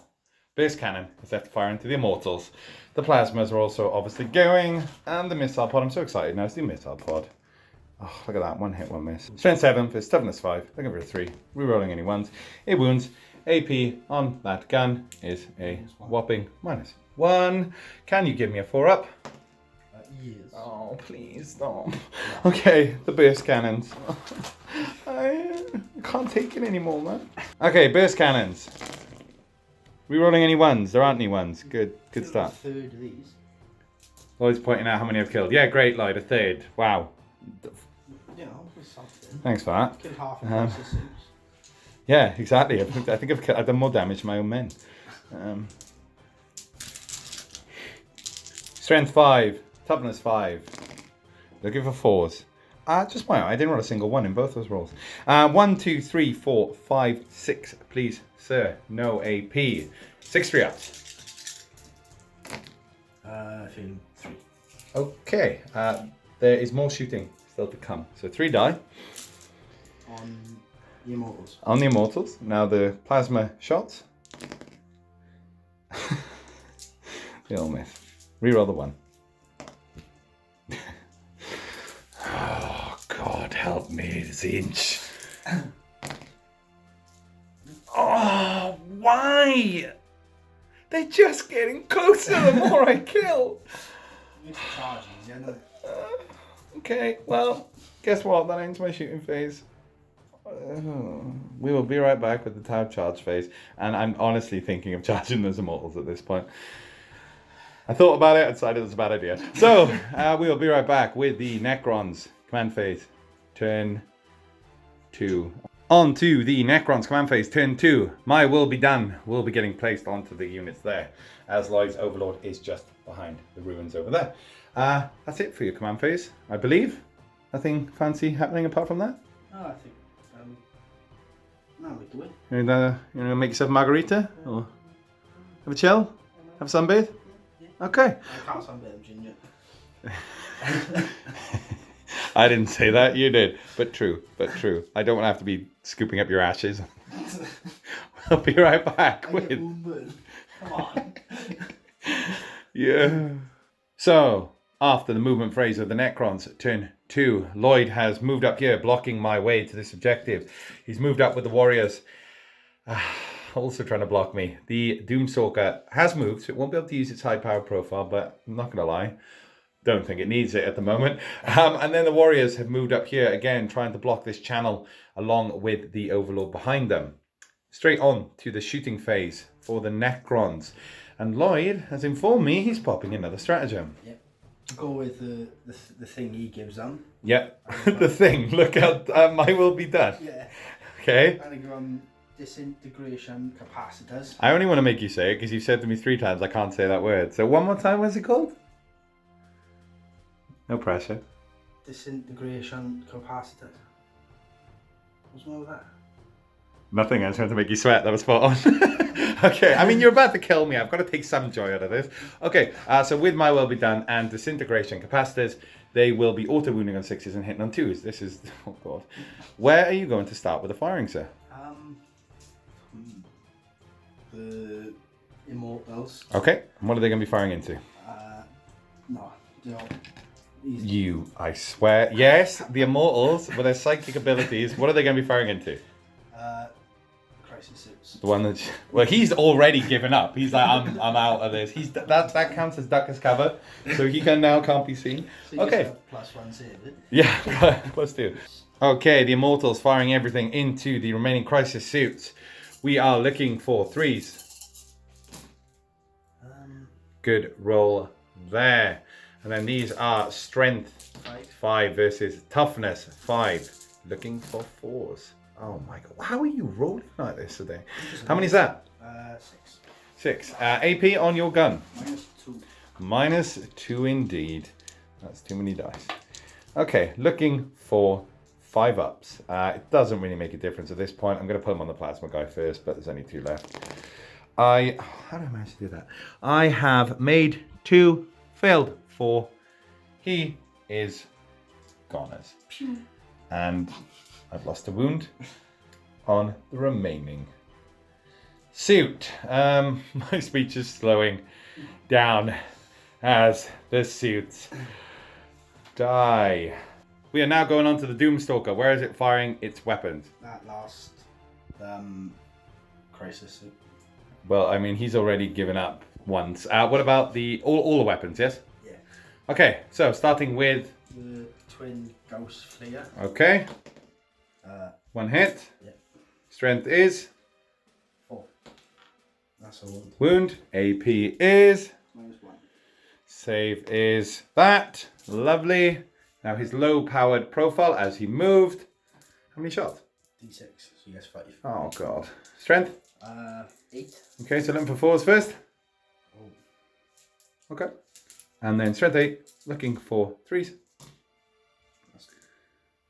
burst cannon is left to fire into the Immortals. The plasmas are also obviously going, and the missile pod. I'm so excited now. It's the missile pod. Oh, look at that. 1 hit, 1 miss. Strength 7 for toughness 5. Looking for a 3. Rerolling any 1s. It wounds. AP on that gun is a whopping -1. Can you give me a 4-up? Yes. Oh, please stop. Okay, the burst cannons. I can't take it anymore, man. Okay, burst cannons. Rerolling any 1s? There aren't any 1s. Good start. A third of these. Lloyd's pointing out how many I've killed. Yeah, great, Lloyd. A third. Wow. You know, it's something. Thanks for that. Killed half of the suits. Yeah, exactly. I think I've done more damage to my own men. Strength 5. Toughness 5. Looking for 4s. Just wow, I didn't roll a single 1 in both those rolls. 1, 2, 3, 4, 5, 6, please, sir. No AP. 6 3-ups. I feel 3. Okay. There is more shooting still to come. So 3 die. On The Immortals. On the Immortals. Now the plasma shots. They all miss. Reroll the 1. Oh, God help me, Zinch. Oh, why? They're just getting closer the more I kill. You need to charge these, yeah, no? Okay, well, guess what? That ends my shooting phase. We will be right back with the Tau charge phase. And I'm honestly thinking of charging those Immortals at this point. I thought about it, I decided it was a bad idea. So, we will be right back with the Necrons command phase. Turn 2. On to the Necrons command phase, turn 2. My will be done. Will be getting placed onto the units there, as Lloyd's Overlord is just behind the ruins over there. That's it for your command phase, I believe. Nothing fancy happening apart from that? No, I think. No, we do it. You gonna make yourself a margarita? Or have a chill? Have a sunbathe? Yeah. Okay. I can't sunbathe, I'm ginger. I didn't say that, you did. But true. I don't want to have to be scooping up your ashes. I'll be right back with... Come on. Yeah. So, after the movement phase of the Necrons, turn 2. Lloyd has moved up here, blocking my way to this objective. He's moved up with the warriors. Also trying to block me. The Doomstalker has moved, so it won't be able to use its high power profile, but I'm not going to lie. Don't think it needs it at the moment. And then the warriors have moved up here again, trying to block this channel along with the Overlord behind them. Straight on to the shooting phase for the Necrons. And Lloyd has informed me he's popping another stratagem. Yep. Go with the thing he gives them. Yep, the thing. Look out, my will be done. Yeah. Okay. And I go on disintegration capacitors. I only want to make you say it because you've said to me 3 times I can't say that word. So one more time, what's it called? No pressure. Disintegration capacitors. What's wrong with that? Nothing, I was trying to make you sweat. That was spot on. Okay, I mean, you're about to kill me. I've got to take some joy out of this. Okay, so with my will be done and disintegration capacitors, they will be auto-wounding on 6s and hitting on 2s. This is, oh God. Where are you going to start with the firing, sir? The Immortals. Okay, and what are they going to be firing into? No. You, I swear. Yes, the Immortals, with their psychic abilities, what are they going to be firing into? Crisis suits. The one that, well, he's already given up. He's like, I'm out of this. That counts as duck as cover, so he can't be seen. So Okay. +1 save it. Yeah, +2. Okay, the Immortals firing everything into the remaining crisis suits. We are looking for 3s. Good roll there. And then these are strength 5 versus toughness 5. Looking for 4s. Oh my God, how are you rolling like this today? How many is that? 6. 6. AP on your gun. -2. -2 indeed. That's too many dice. Okay, looking for 5 ups. It doesn't really make a difference at this point. I'm going to put him on the plasma guy first, but there's only 2 left. How did I manage to do that? I have made 2, failed 4. He is goners. And I've lost a wound on the remaining suit. My speech is slowing down as the suits die. We are now going on to the Doomstalker. Where is it firing its weapons? That last crisis suit. Well, I mean, he's already given up once. What about the all the weapons, yes? Yeah. Okay, so starting with... The twin ghost flare. Okay. 1 hit. Yeah. Strength is... 4. That's a wound. Wound. AP is... -1. Save is that. Lovely. Now his low-powered profile as he moved. How many shots? D6, so he gets 5. Oh, God. Strength? 8. Okay, so looking for 4s first. Oh. Okay. And then strength 8, looking for 3s.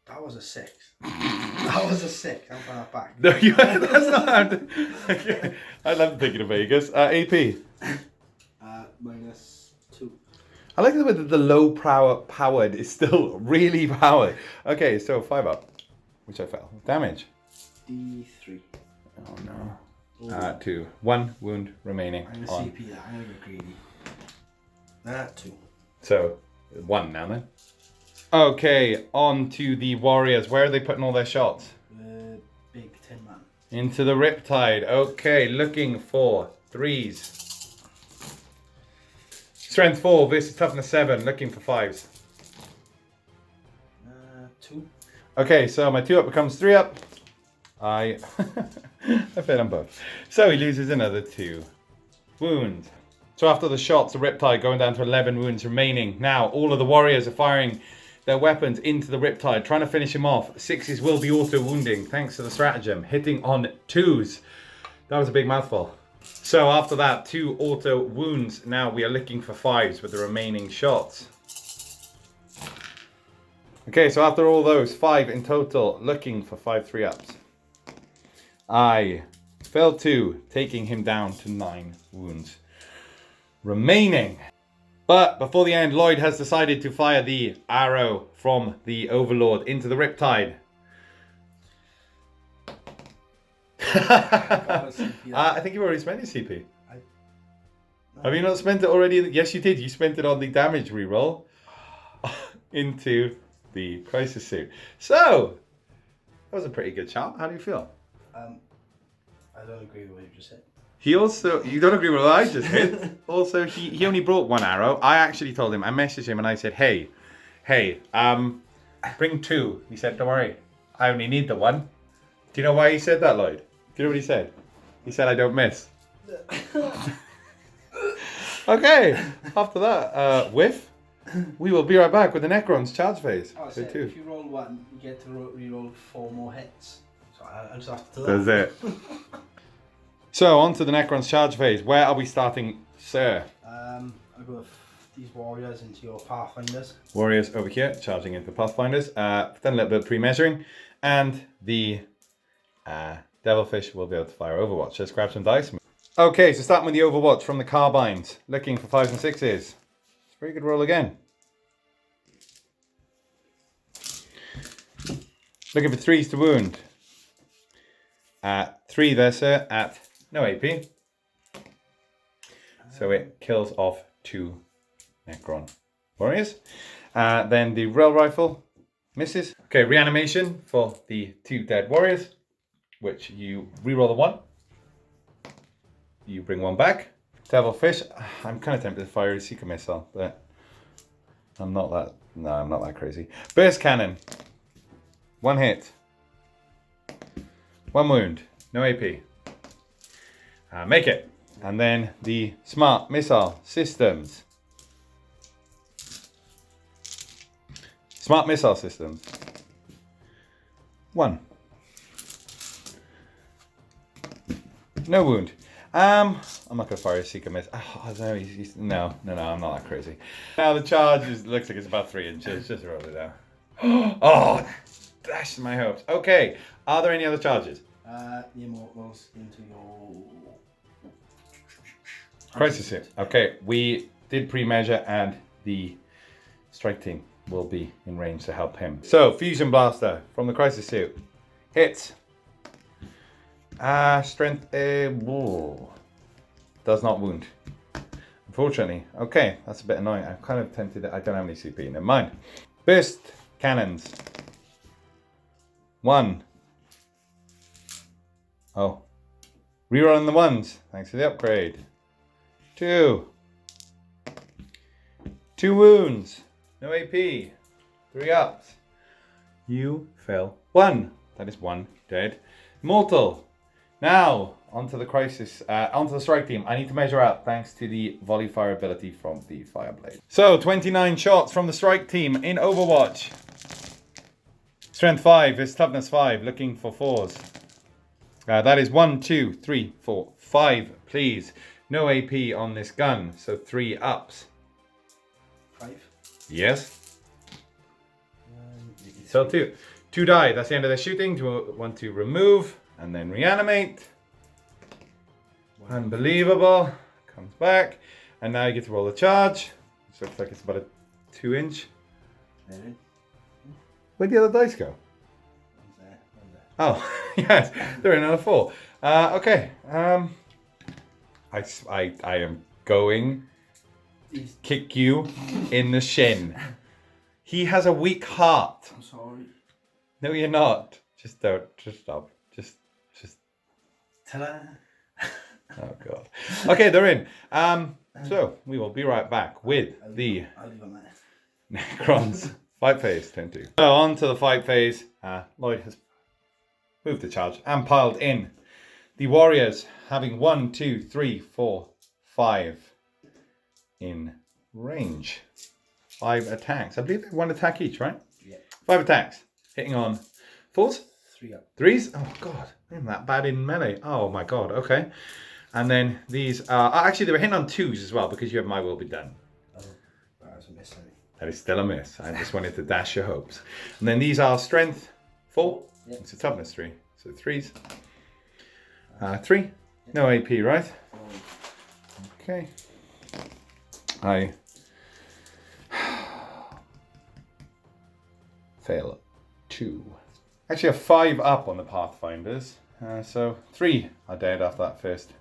That was a 6. That was a 6. I'm putting that back. No, that's not how to... Okay. I love thinking of Vegas. AP? -2. I like the way that the low powered is still really powered. Okay, so 5 up, which I fell. Damage? D3. Oh no. Oh, 2. 1 wound remaining. I'm going to on. CP that. I'm going to get greedy. 2. So 1 now then. Okay, on to the warriors. Where are they putting all their shots? The big tin man. Into the Riptide. Okay, looking for 3s. Strength 4 versus toughness 7. Looking for 5s. 2. Okay, so my 2 up becomes 3 up. I failed on both. So he loses another 2 wounds. So after the shots, the Riptide going down to 11 wounds remaining. Now all of the warriors are firing their weapons into the Riptide, trying to finish him off. 6s will be auto wounding thanks to the stratagem, hitting on 2s. That was a big mouthful. So after that, 2 auto wounds. Now we are looking for 5s with the remaining shots. Okay, so after all those, 5 in total, looking for 5 3-ups. I fell 2, taking him down to 9 wounds remaining. But before the end, Lloyd has decided to fire the arrow from the Overlord into the Riptide. I think you've already spent your CP. Have you not spent it already? Yes, you did. You spent it on the damage reroll into the crisis suit. So, that was a pretty good shot. How do you feel? I don't agree with what you just said. He also, you don't agree with what I just did. Also, he only brought 1 arrow. I actually told him, I messaged him and I said, hey, bring 2. He said, don't worry, I only need the 1. Do you know why he said that, Lloyd? Do you know what he said? He said, I don't miss. Okay, after that, whiff. We will be right back with the Necrons charge phase. Oh, so if you roll 1, you get to re-roll 4 more hits. So I'll just have to do that. That's it. So, on to the Necrons charge phase. Where are we starting, sir? I'll go with these warriors into your Pathfinders. Warriors over here, charging into Pathfinders. Done a little bit of pre-measuring. And the Devilfish will be able to fire Overwatch. Let's grab some dice. Okay, so starting with the Overwatch from the Carbines. Looking for 5s and 6s. It's a very good roll again. Looking for 3s to wound. 3 there, sir, at no AP. So it kills off 2 Necron warriors. Then the Rail Rifle misses. Okay, reanimation for the 2 dead warriors, which you reroll the 1. You bring 1 back. Devilfish, I'm kind of tempted to fire a Seeker Missile, but I'm not that crazy. Burst Cannon, 1 hit. 1 wound, no AP. Make it. And then the Smart Missile Systems. Smart Missile Systems. 1. No wound. I'm not going to fire a Seeker Missile. Oh, no, I'm not that crazy. Now the charge looks like it's about 3 inches. Just roll it down. Oh, dashed my hopes. Okay, are there any other charges? The Immortals into your Crisis suit. Okay, we did pre-measure and the strike team will be in range to help him. So, Fusion Blaster from the Crisis suit. Hits. Strength. Does not wound. Unfortunately. Okay, that's a bit annoying. I'm kind of tempted. I don't have any CP. Never mind. Burst Cannons. 1. Oh. Rerolling the 1s. Thanks for the upgrade. 2. 2 wounds. No AP. 3 ups. You fell 1. That is 1 dead. Mortal. Now, onto the crisis, onto the strike team. I need to measure out thanks to the volley fire ability from the Fireblade. So, 29 shots from the strike team in Overwatch. Strength 5 is toughness 5, looking for 4s. That is 1, 2, 3, 4, 5, please. No AP on this gun, so 3 ups. 5. Yes. So 2. 2 die, that's the end of their shooting. Do you want to remove and then reanimate? Unbelievable. Comes back. And now you get to roll a charge. This looks like it's about a 2-inch. Maybe. Where'd the other dice go? One's there, one there. Oh, yes, they're in on a 4. Okay. I am going kick you in the shin. He has a weak heart. I'm sorry. No, you're not. Just don't. Just stop. Just. Ta-da. Oh God. Okay, they're in. So we will be right back with the I'll leave them there. Necrons fight phase. Turn 2. So on to the fight phase. Lloyd has moved the charge and piled in. The warriors having 1, 2, 3, 4, 5 in range. 5 attacks. I believe they 1 attack each, right? Yeah. 5 attacks. Hitting on 4s? 3 up. 3s? Oh God. I'm that bad in melee. Oh my God. Okay. And then these are... actually, they were hitting on 2s as well because you have My Will Be Done. Oh, that was a miss. That is still a miss. I just wanted to dash your hopes. And then these are strength 4. Yep. It's a toughness 3. So 3s. 3. No AP, right? Okay. I fail 2. Actually, a 5 up on the Pathfinders. So 3 are dead after that first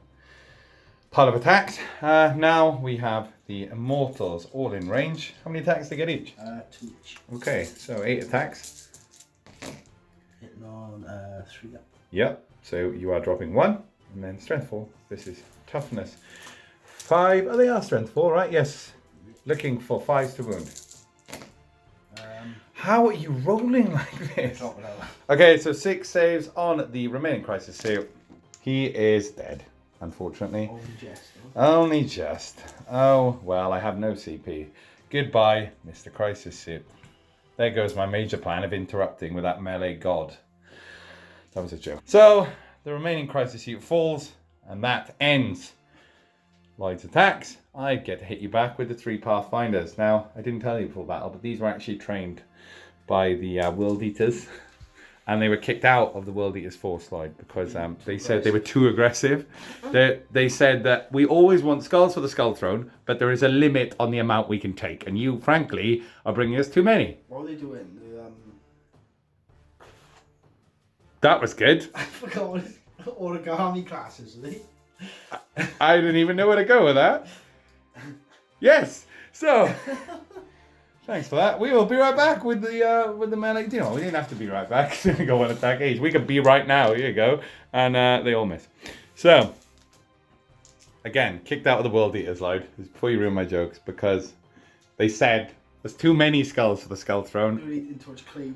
pile of attacks. Now we have the Immortals all in range. How many attacks they get each? 2 each. Okay, so 8 attacks. Hitting on 3 up. Yep, so you are dropping 1. And then strength 4. This is toughness 5. Oh, they are strength 4, right? Yes. Looking for 5s to wound. How are you rolling like this? Drop it out. Okay, so 6 saves on the remaining crisis suit. He is dead, unfortunately. Only just. Only just. Oh, well, I have no CP. Goodbye, Mr. Crisis Suit. There goes my major plan of interrupting with that melee god. That was a joke. So, the remaining crisis suit falls, and that ends Lloyd's attacks. I get to hit you back with the 3 Pathfinders. Now, I didn't tell you before battle, but these were actually trained by the World Eaters. And they were kicked out of the World Eaters Force, Lloyd, because they said they were too aggressive. They said that we always want skulls for the Skull Throne, but there is a limit on the amount we can take. And you, frankly, are bringing us too many. What are they doing? That was good. I forgot what his origami classes, are they? I didn't even know where to go with that. Yes. So, thanks for that. We will be right back with the melee. You know, we didn't have to be right back. We got 1 attack each. We could be right now. Here you go. And they all miss. So, again, kicked out of the World Eaters, Lloyd. Before you ruin my jokes, because they said there's too many skulls for the Skull Throne. You're eating too much clay.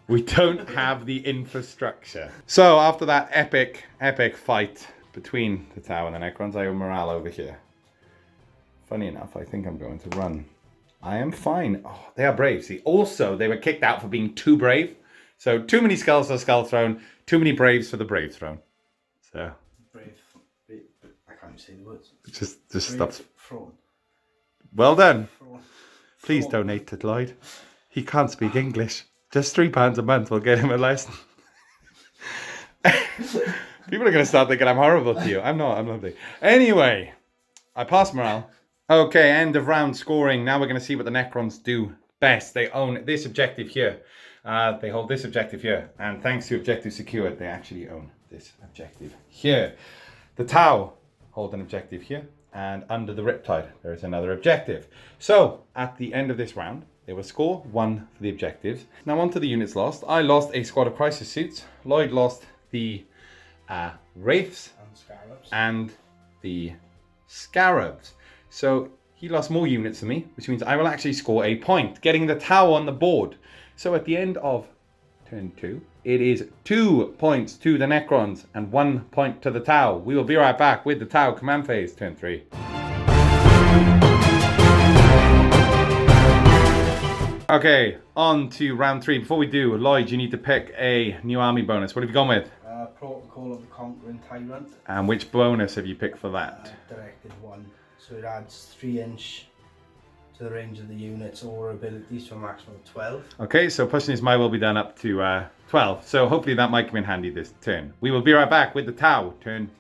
We don't have the infrastructure. So after that epic fight between the Tau and the Necrons, I have morale over here. Funny enough, I think I'm going to run. I am fine. Oh, they are brave. See, also, they were kicked out for being too brave. So too many skulls for the Skull Throne, too many braves for the Brave Throne. So... Brave. I can't even say the words. Just stop. Throne. Well done. Throne. Please donate to Lloyd. He can't speak English. Just £3 a month will get him a lesson. People are going to start thinking I'm horrible to you. I'm not. I'm lovely. Anyway, I passed morale. Okay, end of round scoring. Now we're going to see what the Necrons do best. They own this objective here. They hold this objective here. And thanks to objective secured, they actually own this objective here. The Tau hold an objective here. And under the Riptide, there is another objective. So, at the end of this round, they will score 1 for the objectives. Now on to the units lost. I lost a squad of crisis suits. Lloyd lost the Wraiths and the Scarabs. So he lost more units than me, which means I will actually score a point, getting the Tau on the board. So at the end of turn 2, it is 2 points to the Necrons and 1 point to the Tau. We will be right back with the Tau command phase, turn 3. Okay, on to round 3. Before we do, Lloyd, you need to pick a new army bonus. What have you gone with? Protocol of the Conquering Tyrant. And which bonus have you picked for that? Directed 1. So it adds 3 inch to the range of the units or abilities to a maximum of 12. Okay, so pushing his might will be done up to 12. So hopefully that might come in handy this turn. We will be right back with the Tau, turn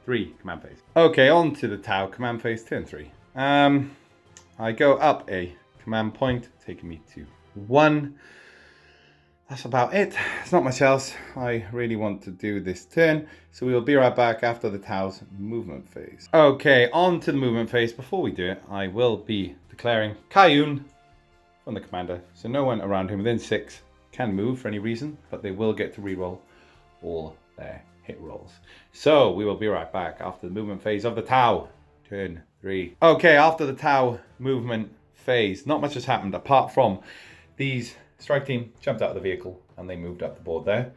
3, command phase. Okay, on to the Tau, command phase, turn 3. I go up a command point, taking me to 1. that's about it. There's not much else I really want to do this turn. So we will be right back after the Tau's movement phase. Okay, on to the movement phase. Before we do it, I will be declaring Kayun from the commander. So no one around him within 6 can move for any reason, but they will get to reroll all their hit rolls. So we will be right back after the movement phase of the Tau. Turn 3. Okay, after the Tau movement phase, not much has happened apart from these strike team jumped out of the vehicle and they moved up the board there.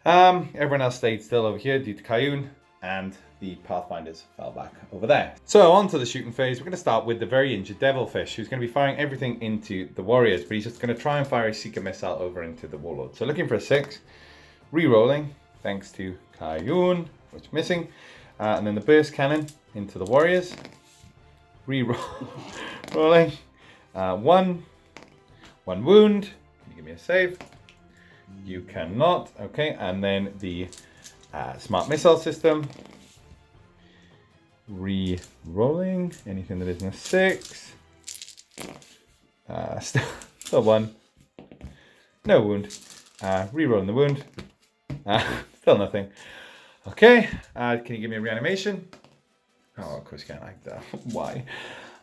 Everyone else stayed still over here due to Kayun, and the Pathfinders fell back over there. So on to the shooting phase. We're going to start with the very injured Devilfish, who's going to be firing everything into the Warriors, but he's just going to try and fire a Seeker Missile over into the Warlord. So looking for a 6, re-rolling thanks to Kayun, which is missing, and then the Burst Cannon into the Warriors, re-rolling, 1 wound. Can you give me a save? You cannot. Okay, and then the Smart Missile System, re-rolling anything that isn't a 6. Still 1. No wound. Re-rolling the wound. Still nothing. Okay, can you give me a reanimation? Oh, of course you can't like that. Why?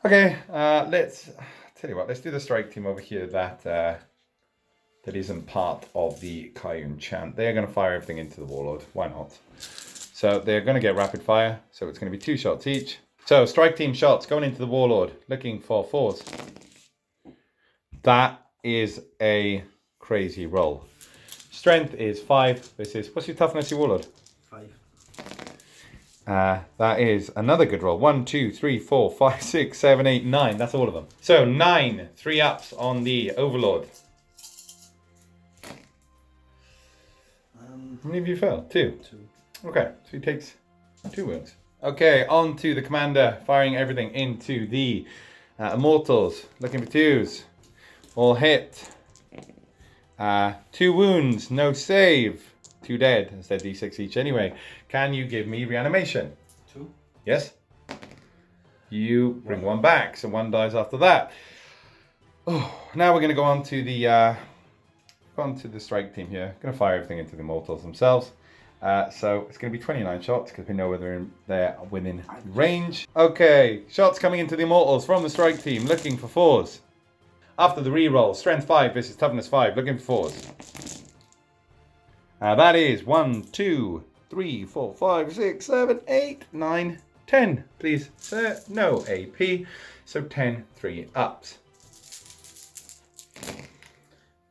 Okay, let's tell you what. Let's do the strike team over here that isn't part of the Kayun chant. They're going to fire everything into the Warlord. Why not? So they're going to get rapid fire. So it's going to be 2 shots each. So strike team shots going into the Warlord, looking for 4s. That is a crazy roll. Strength is 5 versus, what's your toughness, your Warlord? 5. That is another good roll. 1, 2, 3, 4, 5, 6, 7, 8, 9. That's all of them. So 9, 3 ups on the Overlord. How many of you failed? 2. 2. Okay, so he takes 2 wounds. Okay, on to the commander, firing everything into the Immortals. Looking for 2s. All hit. 2 wounds, no save. 2 dead, instead d6 each anyway. Can you give me reanimation? 2. Yes. You bring 1 back, so 1 dies after that. Oh, now we're going to go on to the strike team here. Going to fire everything into the Immortals themselves. So it's going to be 29 shots because we know whether they're within range. Okay, shots coming into the Immortals from the strike team, looking for 4s. After the reroll, strength 5 versus toughness 5, looking for 4s. That is 1, 2, 3, 4, 5, 6, 7, 8, 9, 10. Please, sir, no AP. So 10, 3 ups.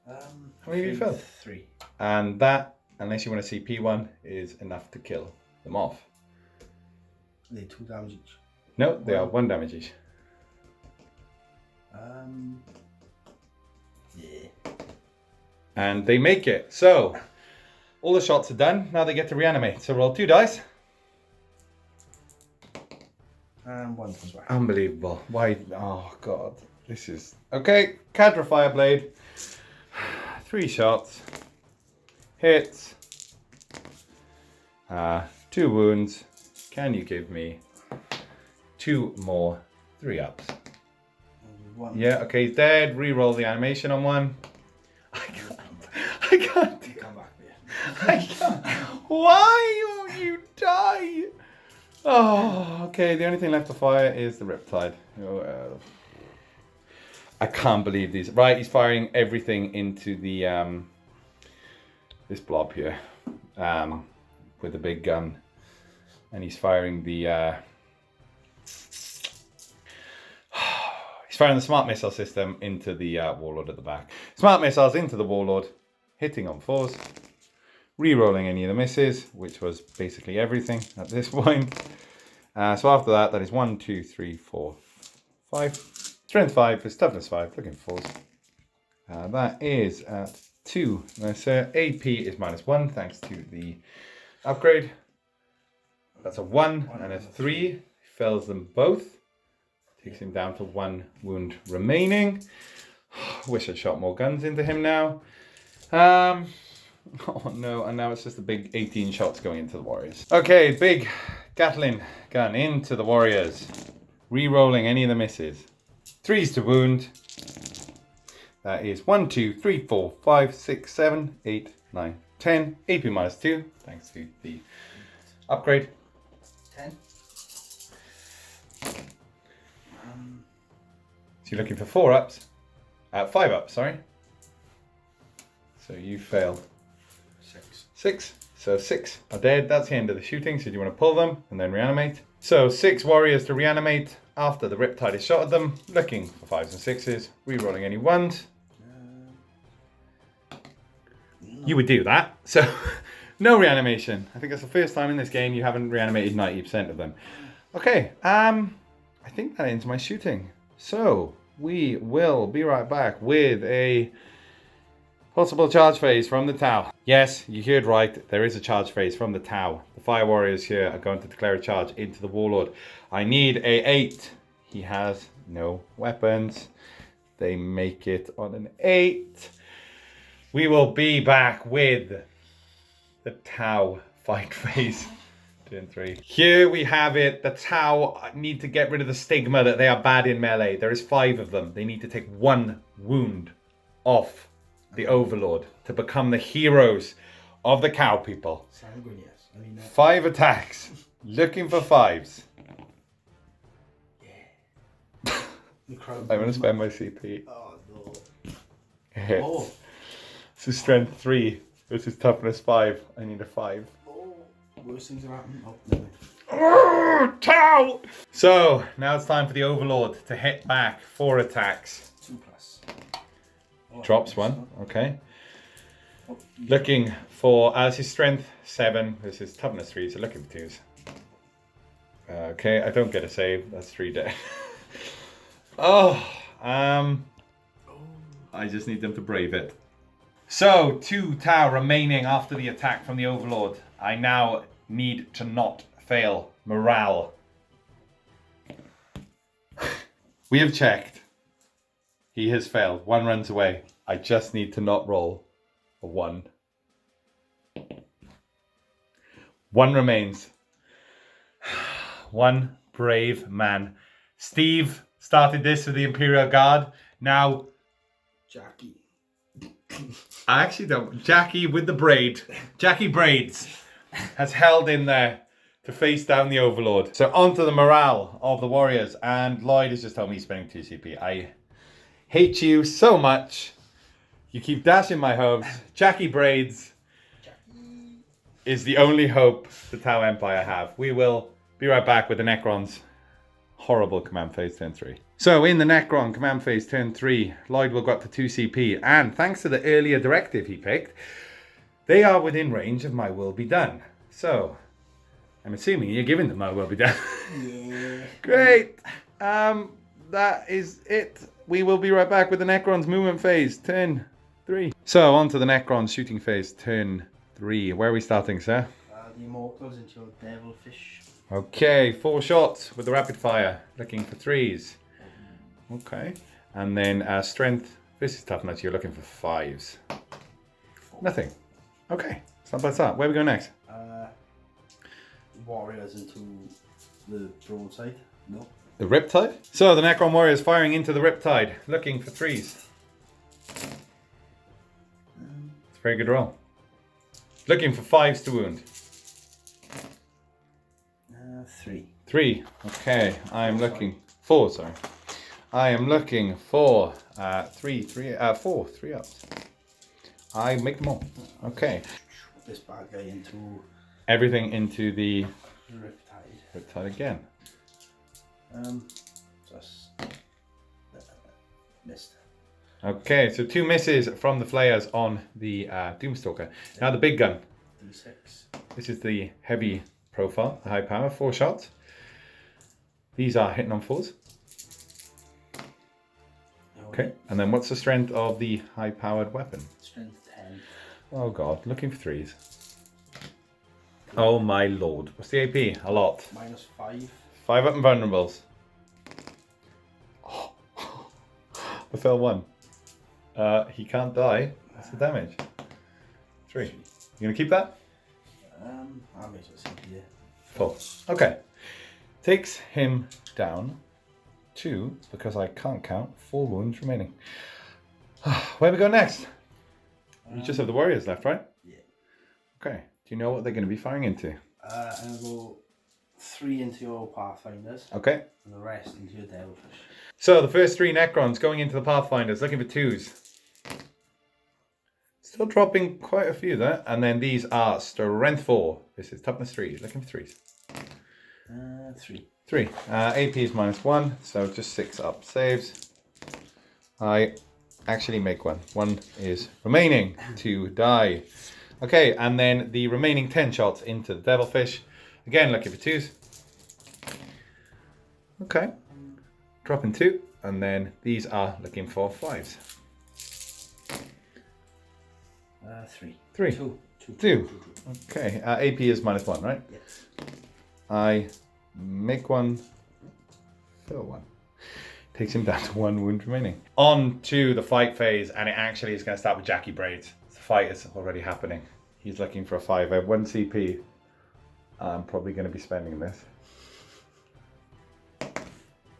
How many of you failed? 3. And that, unless you want to see P1, is enough to kill them off. They're 2 damage each. No, they are 1 damage each. Yeah. And they make it. So, all the shots are done. Now they get to reanimate. So roll 2 dice. And 1 comes back. Unbelievable. Why? Oh, God. This is... Okay, Cadra Fireblade. 3 shots. Hits. 2 wounds. Can you give me 2 more 3 ups? 1. Yeah, okay, he's dead. Reroll the animation on 1. I can't. You come back there. I can't. Why won't you die? Oh, okay. The only thing left to fire is the Riptide. Oh, I can't believe these. Right, he's firing everything into the this blob here with a big gun, and he's firing the he's firing the Smart Missile System into the Warlord at the back. Smart Missiles into the Warlord, hitting on 4s, re-rolling any of the misses, which was basically everything at this point. So after that, that is 1, 2, 3, 4, 5. Strength 5 is toughness 5, looking for 4s. That is at 2. Nice. AP is -1 thanks to the upgrade. That's a 1 and a 3. Fells them both. Takes him down to 1 wound remaining. Wish I'd shot more guns into him now. Oh no, and now it's just a big 18 shots going into the Warriors. Okay, big Gatling gun into the Warriors. Re-rolling any of the misses. 3s to wound. That is 1, 2, 3, 4, 5, 6, 7, 8, 9, 10. AP minus 2, thanks to the upgrade. 10. So you're looking for 4 ups. 5 ups, sorry. So you failed. 6. 6. So 6 are dead. That's the end of the shooting. So do you want to pull them and then reanimate? So 6 warriors to reanimate after the Riptide has shot at them. Looking for 5s and 6s. Rerolling any 1s. No. You would do that. So no reanimation. I think that's the first time in this game you haven't reanimated 90% of them. Okay. I think that ends my shooting. So we will be right back with a possible charge phase from the Tau. Yes, you heard right. There is a charge phase from the Tau. The Fire Warriors here are going to declare a charge into the Warlord. I need a 8. He has no weapons. They make it on an 8. We will be back with the Tau fight phase. Turn 3. Here we have it. The Tau need to get rid of the stigma that they are bad in melee. There is 5 of them. They need to take 1 wound off the Overlord to become the heroes of the cow people. Sanguine, yes. I mean, 5 attacks. Looking for 5s. yeah. I'm going to spend my CP. Oh, no. Hits. Oh. This is strength 3. This is toughness 5. I need a 5. Oh. Worse things are happening. Oh, no. Oh, Tau! So, now it's time for the Overlord to hit back 4 attacks. 2 plus. Oh, Drops 1. Okay. Looking for, this is strength 7. This is toughness 3, so looking for 2s. Okay, I don't get a save. That's 3 dead. I just need them to brave it. So, 2 Tau remaining after the attack from the Overlord. I now need to not fail morale. We have checked. He has failed. 1 runs away. I just need to not roll a 1. 1 remains. 1 brave man. Steve started this with the Imperial Guard. Now, Jackie. I actually don't. Jackie with the braid. Jackie Braids has held in there to face down the Overlord. So onto the morale of the warriors. And Lloyd has just told me he's spending 2 CP. I hate you so much. You keep dashing my hopes. Jackie Braids is the only hope the Tau Empire have. We will be right back with the Necrons. Horrible command phase turn 3. So in the Necron command phase turn 3, Lloyd will go up to 2 CP. And thanks to the earlier directive he picked, they are within range of my will be done. So I'm assuming you're giving them my will be done. Yeah. Great. That is it. We will be right back with the Necrons movement phase turn 3. So on to the Necrons shooting phase turn 3. Where are we starting, sir? The Immortals into your Devilfish. Okay, 4 shots with the rapid fire. Looking for 3s. Okay. And then strength. This is toughness. You're looking for 5s. Nothing. Okay. It's not bad start. Where we go next? Warriors into the broadside. No. The Riptide? So the Necron Warriors firing into the Riptide. Looking for 3s. It's a very good roll. Looking for 5s to wound. 3. 3. Okay. I am looking... 4, sorry. I am looking for 4. 3 ups. I make them all. Okay. This bad guy into Everything into the Riptide. Riptide again. Just missed. Okay, so 2 misses from the flayers on the Doomstalker. Now the big gun. D6. This is the heavy profile, the high power, 4 shots. These are hitting on 4s. Okay, and then what's the strength of the high powered weapon? Strength 10. Oh god, looking for 3s. Oh my lord. What's the AP? A lot. Minus 5. 5 up and vulnerables. Oh. I fell 1. He can't die. That's the damage. 3. You gonna keep that? I may as well see here. Full. Okay. Takes him down to, because I can't count, 4 wounds remaining. Where we go next? You just have the warriors left, right? Yeah. Okay. Do you know what they're going to be firing into? I'm going to go 3 into your Pathfinders. Okay. And the rest into your Devilfish. So the first 3 Necrons going into the Pathfinders, looking for 2s. Still dropping quite a few there. And then these are Strength 4. This is toughness 3. Looking for 3s. 3. 3. AP is -1, so just 6 up saves. I actually make 1. 1 is remaining to die. Okay, and then the remaining 10 shots into the Devilfish. Again, looking for 2s. Okay. Dropping 2, and then these are looking for 5s. 3. 3. 2. 2. Okay, AP is -1, right? Yes. I make 1, fill 1. Takes him down to 1 wound remaining. On to the fight phase, and it actually is going to start with Jackie Braids. The fight is already happening. He's looking for a 5. I have 1 CP. I'm probably going to be spending this.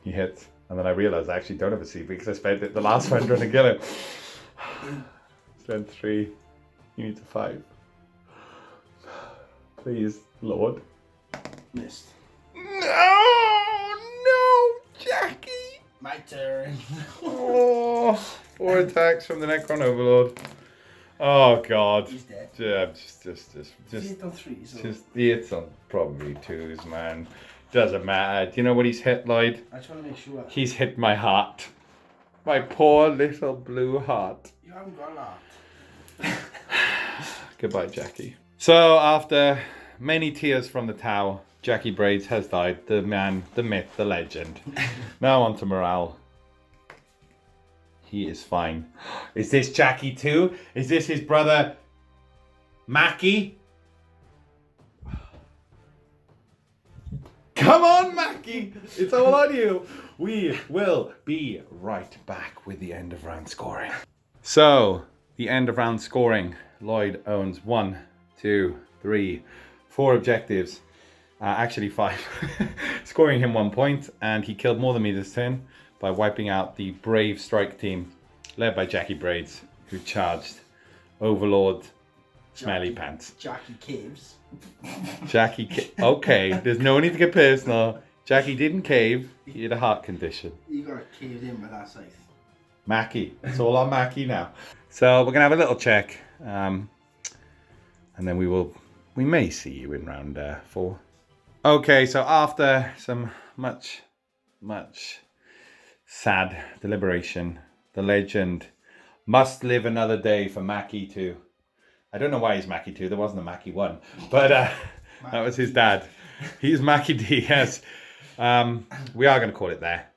He hits, and then I realize I actually don't have a CP because I spent it the last one trying to kill him. Spend 3. He needs a 5. Please, Lord. Missed. No, Jackie. My turn. Oh, 4 attacks from the Necron Overlord. Oh God. He's dead. Yeah, just He's on 3. So just it's on probably 2s, man. Doesn't matter. Do you know what he's hit, Lloyd? I just want to make sure. He's hit my heart. My poor little blue heart. You haven't got that. Goodbye, Jackie. So after many tears from the Tau, Jackie Braids has died. The man, the myth, the legend. Now on to morale. He is fine. Is this Jackie too? Is this his brother, Mackie? Come on, Mackie! It's all on you. We will be right back with the end of round scoring. So, the end of round scoring. Lloyd owns 1, 2, 3, 4 objectives. Actually 5. Scoring him 1 point, and he killed more than me this turn by wiping out the brave strike team led by Jackie Braids, who charged Overlord Smelly Pants. Jackie Caves. Okay, there's no need to get personal. Jackie didn't cave. He had a heart condition. You got caved in with that scythe. Mackie. It's all on Mackie now. So we're going to have a little check. And then we may see you in round 4. Okay, so after some much sad deliberation, the legend must live another day for Mackie 2. I don't know why he's Mackie 2. There wasn't a Mackie 1. But that was his dad. He's Mackie D, yes. We are going to call it there.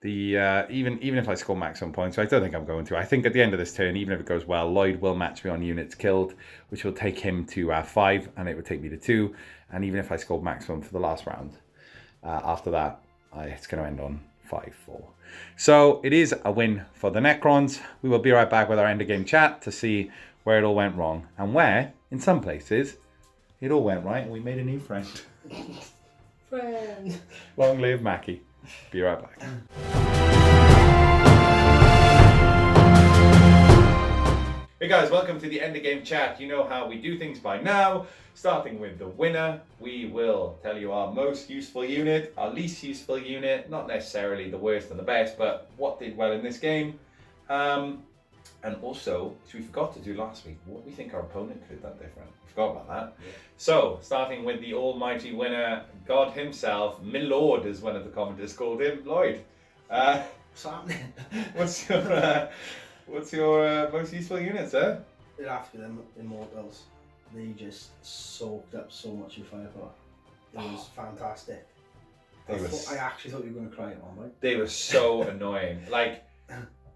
Even if I score maximum points, I don't think I'm going to. I think at the end of this turn, even if it goes well, Lloyd will match me on units killed, which will take him to 5, and it would take me to 2. And even if I score maximum for the last round, after that, it's going to end on 5-4. So it is a win for the Necrons. We will be right back with our end of game chat to see where it all went wrong and where, in some places, it all went right and we made a new friend. Friend. Long live Mackie. Be right back. Hey guys, welcome to the end of game chat. You know how we do things by now. Starting with the winner, we will tell you our most useful unit, our least useful unit, not necessarily the worst and the best, but what did well in this game. And also, which we forgot to do last week, what we think our opponent could have done different. We forgot about that. Yeah. So, starting with the almighty winner, God himself, Milord, as one of the commenters called him, Lloyd. What's happening? What's your most useful unit, sir? It'd have to be them Immortals. They just soaked up so much of firepower. It was fantastic. I actually thought you were going to cry at one point. They were so annoying.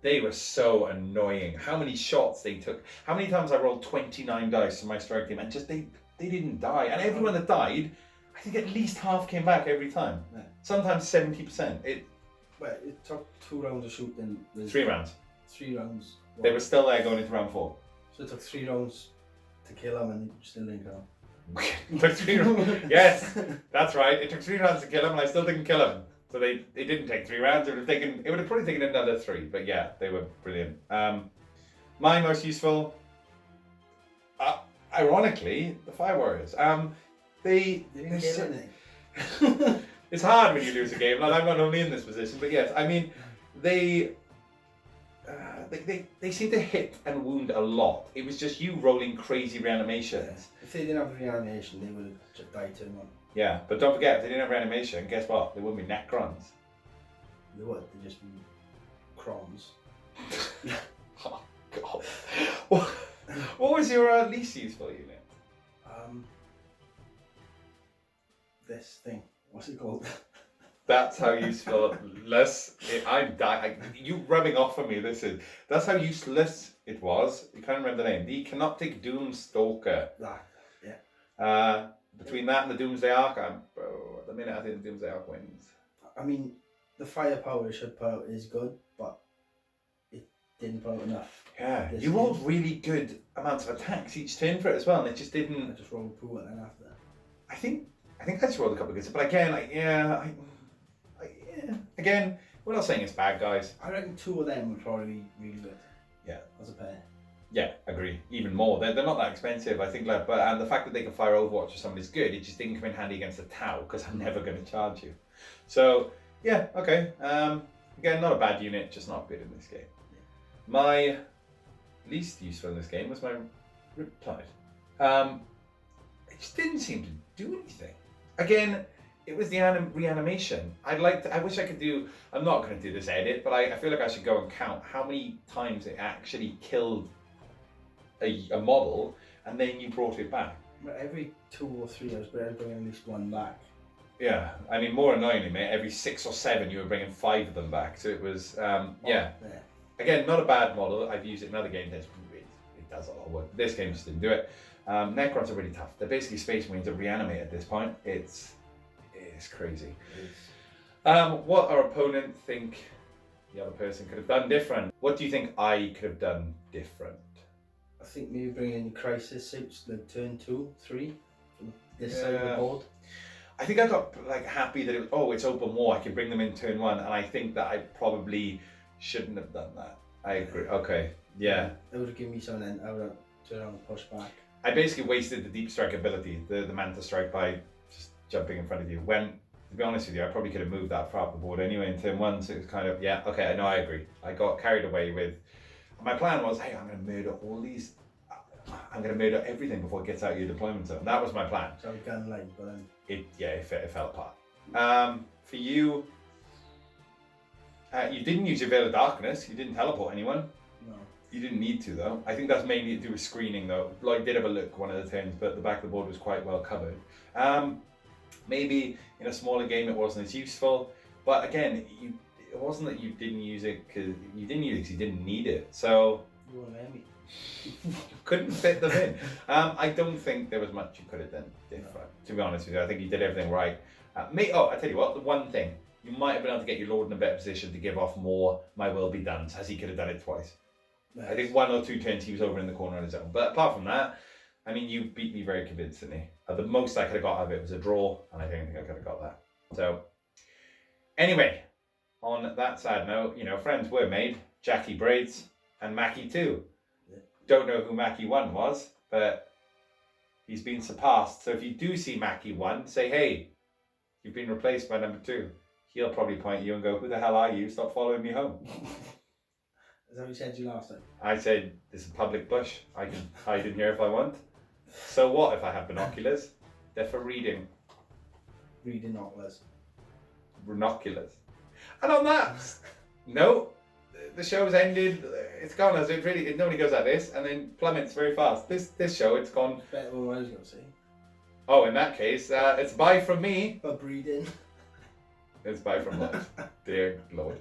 They were so annoying. How many shots they took. How many times I rolled 29 dice for my strike team and just they didn't die. And everyone that died, I think at least half came back every time. Yeah. Sometimes 70%. It took 2 rounds of shooting. 3 rounds. 3 rounds. They were still there going into round 4. So it took 3 rounds to kill him and you still didn't kill him. It took 3 rounds. Yes, that's right. It took 3 rounds to kill him and I still didn't kill him. So they didn't take 3 rounds. It would have probably taken another 3. But yeah, they were brilliant. My most useful, ironically, the Fire Warriors. They didn't kill anything. It's hard when you lose a game. Like, I'm not only in this position, but yes, I mean, they seem to hit and wound a lot. It was just you rolling crazy reanimations. If they didn't have reanimation, they would have just died turn one. Yeah, but don't forget, if they didn't have reanimation, guess what? They wouldn't be Necrons. They would. They'd just be crons. Oh, God. What was your least useful unit? This thing. What's it called? That's how useful. I'm dying. You rubbing off on me. That's how useless it was. You can't remember the name. The Canoptic Doomstalker. That. Yeah. Between that and the Doomsday Ark, at the minute I think the Doomsday Ark wins. I mean, the firepower it should put out is good, but it didn't put out enough. Yeah, you rolled really good amounts of attacks each turn for it as well, and it just didn't. I just rolled poor then after. I think I just rolled a couple of good, but again, again, we're not saying it's bad, guys. I reckon 2 of them would probably be really good. Yeah, as a pair. Yeah, agree. Even more. They're not that expensive, I think. And the fact that they can fire Overwatch or somebody's good. It just didn't come in handy against the Tau because I'm never going to charge you. So yeah, okay. Again, not a bad unit, just not good in this game. My least useful in this game was my Riptide. It just didn't seem to do anything. Again, it was the reanimation. I wish I could do. I'm not going to do this edit, but I feel like I should go and count how many times it actually killed a model, and then you brought it back. But every 2 or 3 I was bringing at least 1 back. Yeah, I mean, more annoyingly, mate, every 6 or 7 you were bringing 5 of them back. So it was, yeah. Again, not a bad model. I've used it in other games. It does a lot of work. This game just didn't do it. Necrons are really tough. They're basically Space Marines that reanimate at this point. It's crazy. What our opponent think the other person could have done different. What do you think I could have done different? I think maybe bring in crisis suits like turn 2, 3 from this side of the board. I think I got happy that it's open war. I can bring them in turn 1, and I think that I probably shouldn't have done that. I agree. Okay. Yeah. It would have given me something. Then I would have turned around and pushed back. I basically wasted the deep strike ability, the Manta Strike, by just jumping in front of you. When, to be honest with you, I probably could have moved that far up the board anyway in turn 1. So it was kind of, yeah, okay, I know, I agree. I got carried away with. My plan was, hey, I'm going to murder all these. I'm going to murder everything before it gets out of your deployment zone. That was my plan. So gun line, but then it fell apart. For you, you didn't use your Veil of Darkness. You didn't teleport anyone. No. You didn't need to though. I think that's mainly to do with screening though. Lloyd did have a look one of the turns, but the back of the board was quite well covered. Maybe in a smaller game it wasn't as useful, but again, it wasn't that you didn't use it because you didn't need it. So you won't let me. Couldn't fit them in. I don't think there was much you could have done different. To be honest with you, I think you did everything right. I tell you what, the one thing you might have been able to get your Lord in a better position to give off more "My will be done," as he could have done it twice. Nice. I think 1 or 2 turns he was over in the corner on his own. But apart from that, I mean, you beat me very convincingly. The most I could have got out of it was a draw, and I don't think I could have got that. So, anyway, on that sad note, friends were made. Jackie Braids and Mackie 2. Don't know who Mackie 1 was, but he's been surpassed. So if you do see Mackie 1, say, hey, you've been replaced by number 2. He'll probably point at you and go, who the hell are you? Stop following me home. Is that what you said to you last time? I said, this is a public bush. I can hide in here if I want. So what if I have binoculars? They're for reading. Reading binoculars. Binoculars. And on that, no, the show's ended. It's gone. It normally goes like this and then plummets very fast. This show, it's gone. Better than what I was going to say. Oh, in that case, it's bye from me. But breeding. It's bye from Lloyd. Dear Lord.